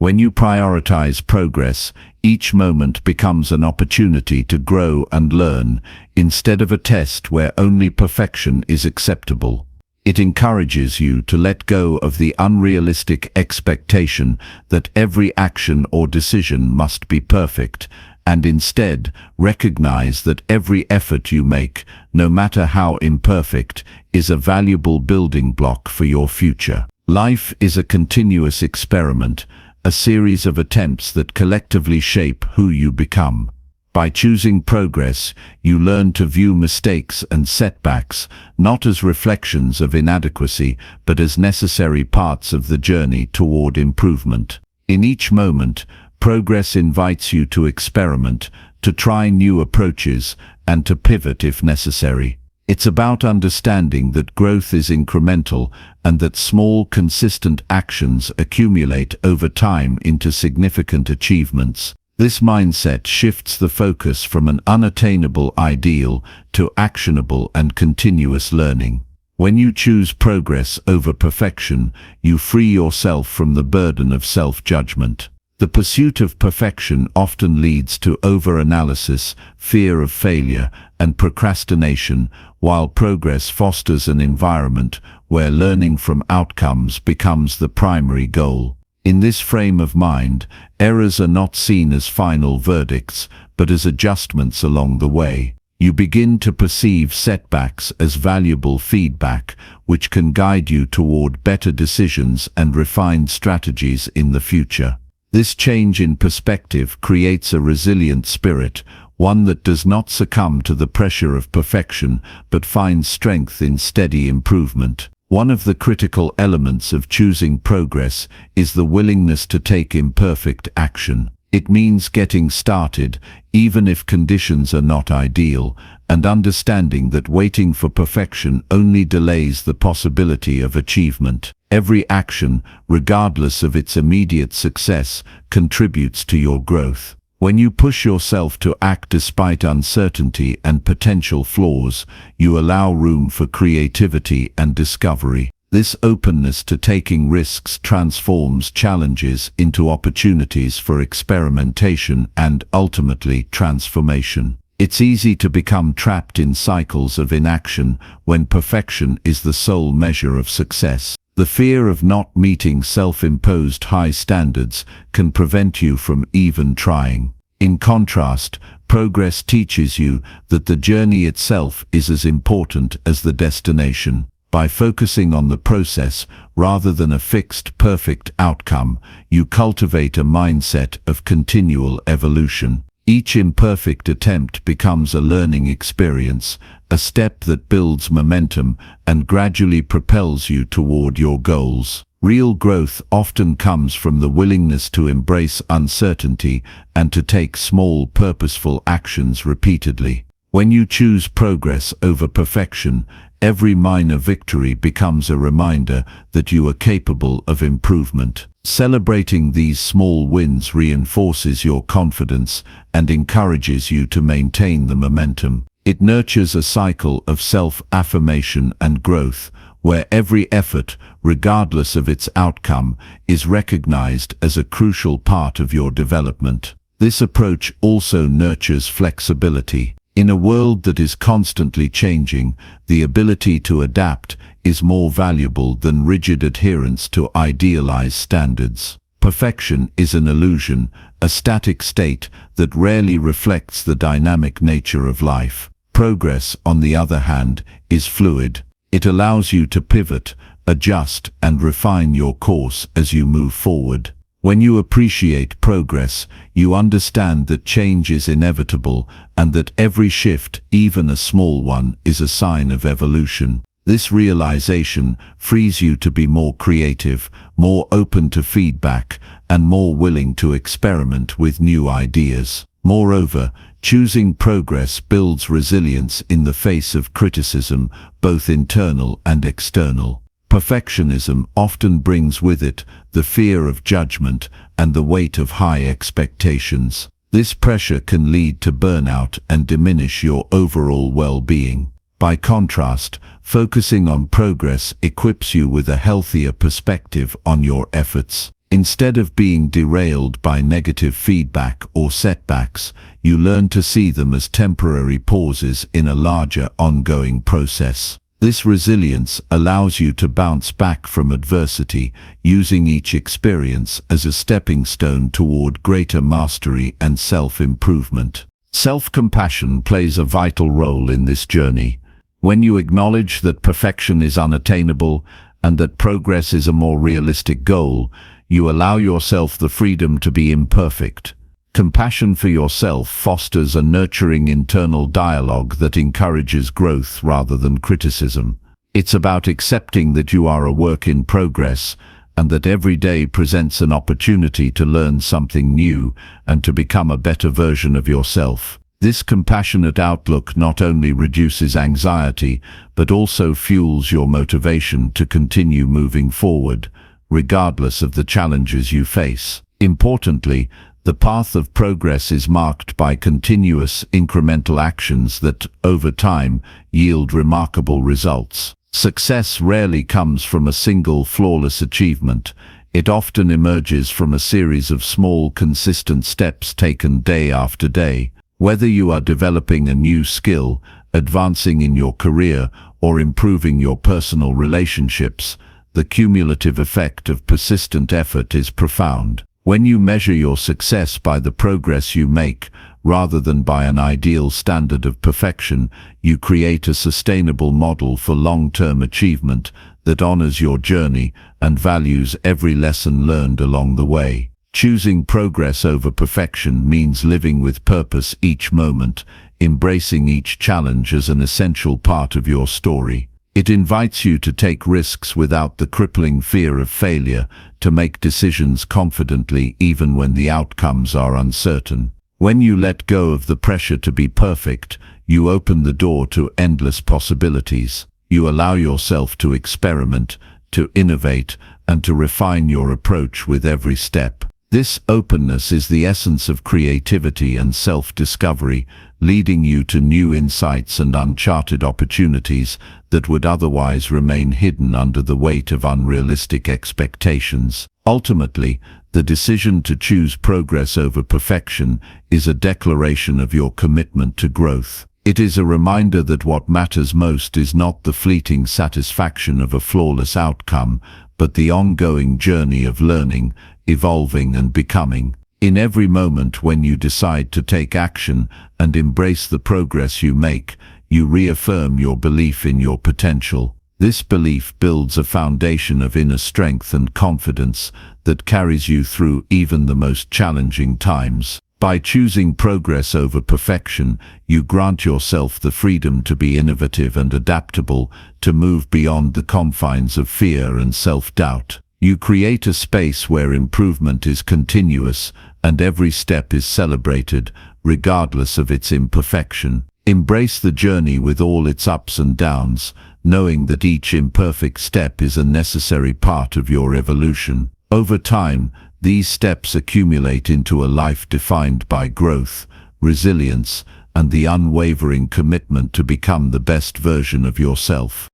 When you prioritize progress, each moment becomes an opportunity to grow and learn, instead of a test where only perfection is acceptable. It encourages you to let go of the unrealistic expectation that every action or decision must be perfect, and instead recognize that every effort you make, no matter how imperfect, is a valuable building block for your future. Life is a continuous experiment, a series of attempts that collectively shape who you become. By choosing progress, you learn to view mistakes and setbacks not as reflections of inadequacy, but as necessary parts of the journey toward improvement. In each moment, progress invites you to experiment, to try new approaches, and to pivot if necessary. It's about understanding that growth is incremental and that small, consistent actions accumulate over time into significant achievements. This mindset shifts the focus from an unattainable ideal to actionable and continuous learning. When you choose progress over perfection, you free yourself from the burden of self-judgment. The pursuit of perfection often leads to over-analysis, fear of failure, and procrastination, while progress fosters an environment where learning from outcomes becomes the primary goal. In this frame of mind, errors are not seen as final verdicts, but as adjustments along the way. You begin to perceive setbacks as valuable feedback, which can guide you toward better decisions and refined strategies in the future. This change in perspective creates a resilient spirit, one that does not succumb to the pressure of perfection, but finds strength in steady improvement. One of the critical elements of choosing progress is the willingness to take imperfect action. It means getting started, even if conditions are not ideal, and understanding that waiting for perfection only delays the possibility of achievement. Every action, regardless of its immediate success, contributes to your growth. When you push yourself to act despite uncertainty and potential flaws, you allow room for creativity and discovery. This openness to taking risks transforms challenges into opportunities for experimentation and ultimately transformation. It's easy to become trapped in cycles of inaction when perfection is the sole measure of success. The fear of not meeting self-imposed high standards can prevent you from even trying. In contrast, progress teaches you that the journey itself is as important as the destination. By focusing on the process rather than a fixed, perfect outcome, you cultivate a mindset of continual evolution. Each imperfect attempt becomes a learning experience, a step that builds momentum and gradually propels you toward your goals. Real growth often comes from the willingness to embrace uncertainty and to take small, purposeful actions repeatedly. When you choose progress over perfection, every minor victory becomes a reminder that you are capable of improvement. Celebrating these small wins reinforces your confidence and encourages you to maintain the momentum. It nurtures a cycle of self-affirmation and growth, where every effort, regardless of its outcome, is recognized as a crucial part of your development. This approach also nurtures flexibility. In a world that is constantly changing, the ability to adapt is more valuable than rigid adherence to idealized standards. Perfection is an illusion, a static state that rarely reflects the dynamic nature of life. Progress, on the other hand, is fluid. It allows you to pivot, adjust, and refine your course as you move forward. When you appreciate progress, you understand that change is inevitable and that every shift, even a small one, is a sign of evolution. This realization frees you to be more creative, more open to feedback, and more willing to experiment with new ideas. Moreover, choosing progress builds resilience in the face of criticism, both internal and external. Perfectionism often brings with it the fear of judgment and the weight of high expectations. This pressure can lead to burnout and diminish your overall well-being. By contrast, focusing on progress equips you with a healthier perspective on your efforts. Instead of being derailed by negative feedback or setbacks, you learn to see them as temporary pauses in a larger ongoing process. This resilience allows you to bounce back from adversity, using each experience as a stepping stone toward greater mastery and self-improvement. Self-compassion plays a vital role in this journey. When you acknowledge that perfection is unattainable and that progress is a more realistic goal, you allow yourself the freedom to be imperfect. Compassion for yourself fosters a nurturing internal dialogue that encourages growth rather than criticism. It's about accepting that you are a work in progress and that every day presents an opportunity to learn something new and to become a better version of yourself. This compassionate outlook not only reduces anxiety, but also fuels your motivation to continue moving forward, regardless of the challenges you face. Importantly, the path of progress is marked by continuous, incremental actions that, over time, yield remarkable results. Success rarely comes from a single flawless achievement. It often emerges from a series of small, consistent steps taken day after day. Whether you are developing a new skill, advancing in your career, or improving your personal relationships, the cumulative effect of persistent effort is profound. When you measure your success by the progress you make, rather than by an ideal standard of perfection, you create a sustainable model for long-term achievement that honors your journey and values every lesson learned along the way. Choosing progress over perfection means living with purpose each moment, embracing each challenge as an essential part of your story. It invites you to take risks without the crippling fear of failure, to make decisions confidently even when the outcomes are uncertain. When you let go of the pressure to be perfect, you open the door to endless possibilities. You allow yourself to experiment, to innovate, and to refine your approach with every step. This openness is the essence of creativity and self-discovery, leading you to new insights and uncharted opportunities that would otherwise remain hidden under the weight of unrealistic expectations. Ultimately, the decision to choose progress over perfection is a declaration of your commitment to growth. It is a reminder that what matters most is not the fleeting satisfaction of a flawless outcome, but the ongoing journey of learning, evolving and becoming. In every moment when you decide to take action and embrace the progress you make, you reaffirm your belief in your potential. This belief builds a foundation of inner strength and confidence that carries you through even the most challenging times. By choosing progress over perfection, you grant yourself the freedom to be innovative and adaptable, to move beyond the confines of fear and self-doubt. You create a space where improvement is continuous and every step is celebrated, regardless of its imperfection. Embrace the journey with all its ups and downs, knowing that each imperfect step is a necessary part of your evolution. Over time, these steps accumulate into a life defined by growth, resilience, and the unwavering commitment to become the best version of yourself.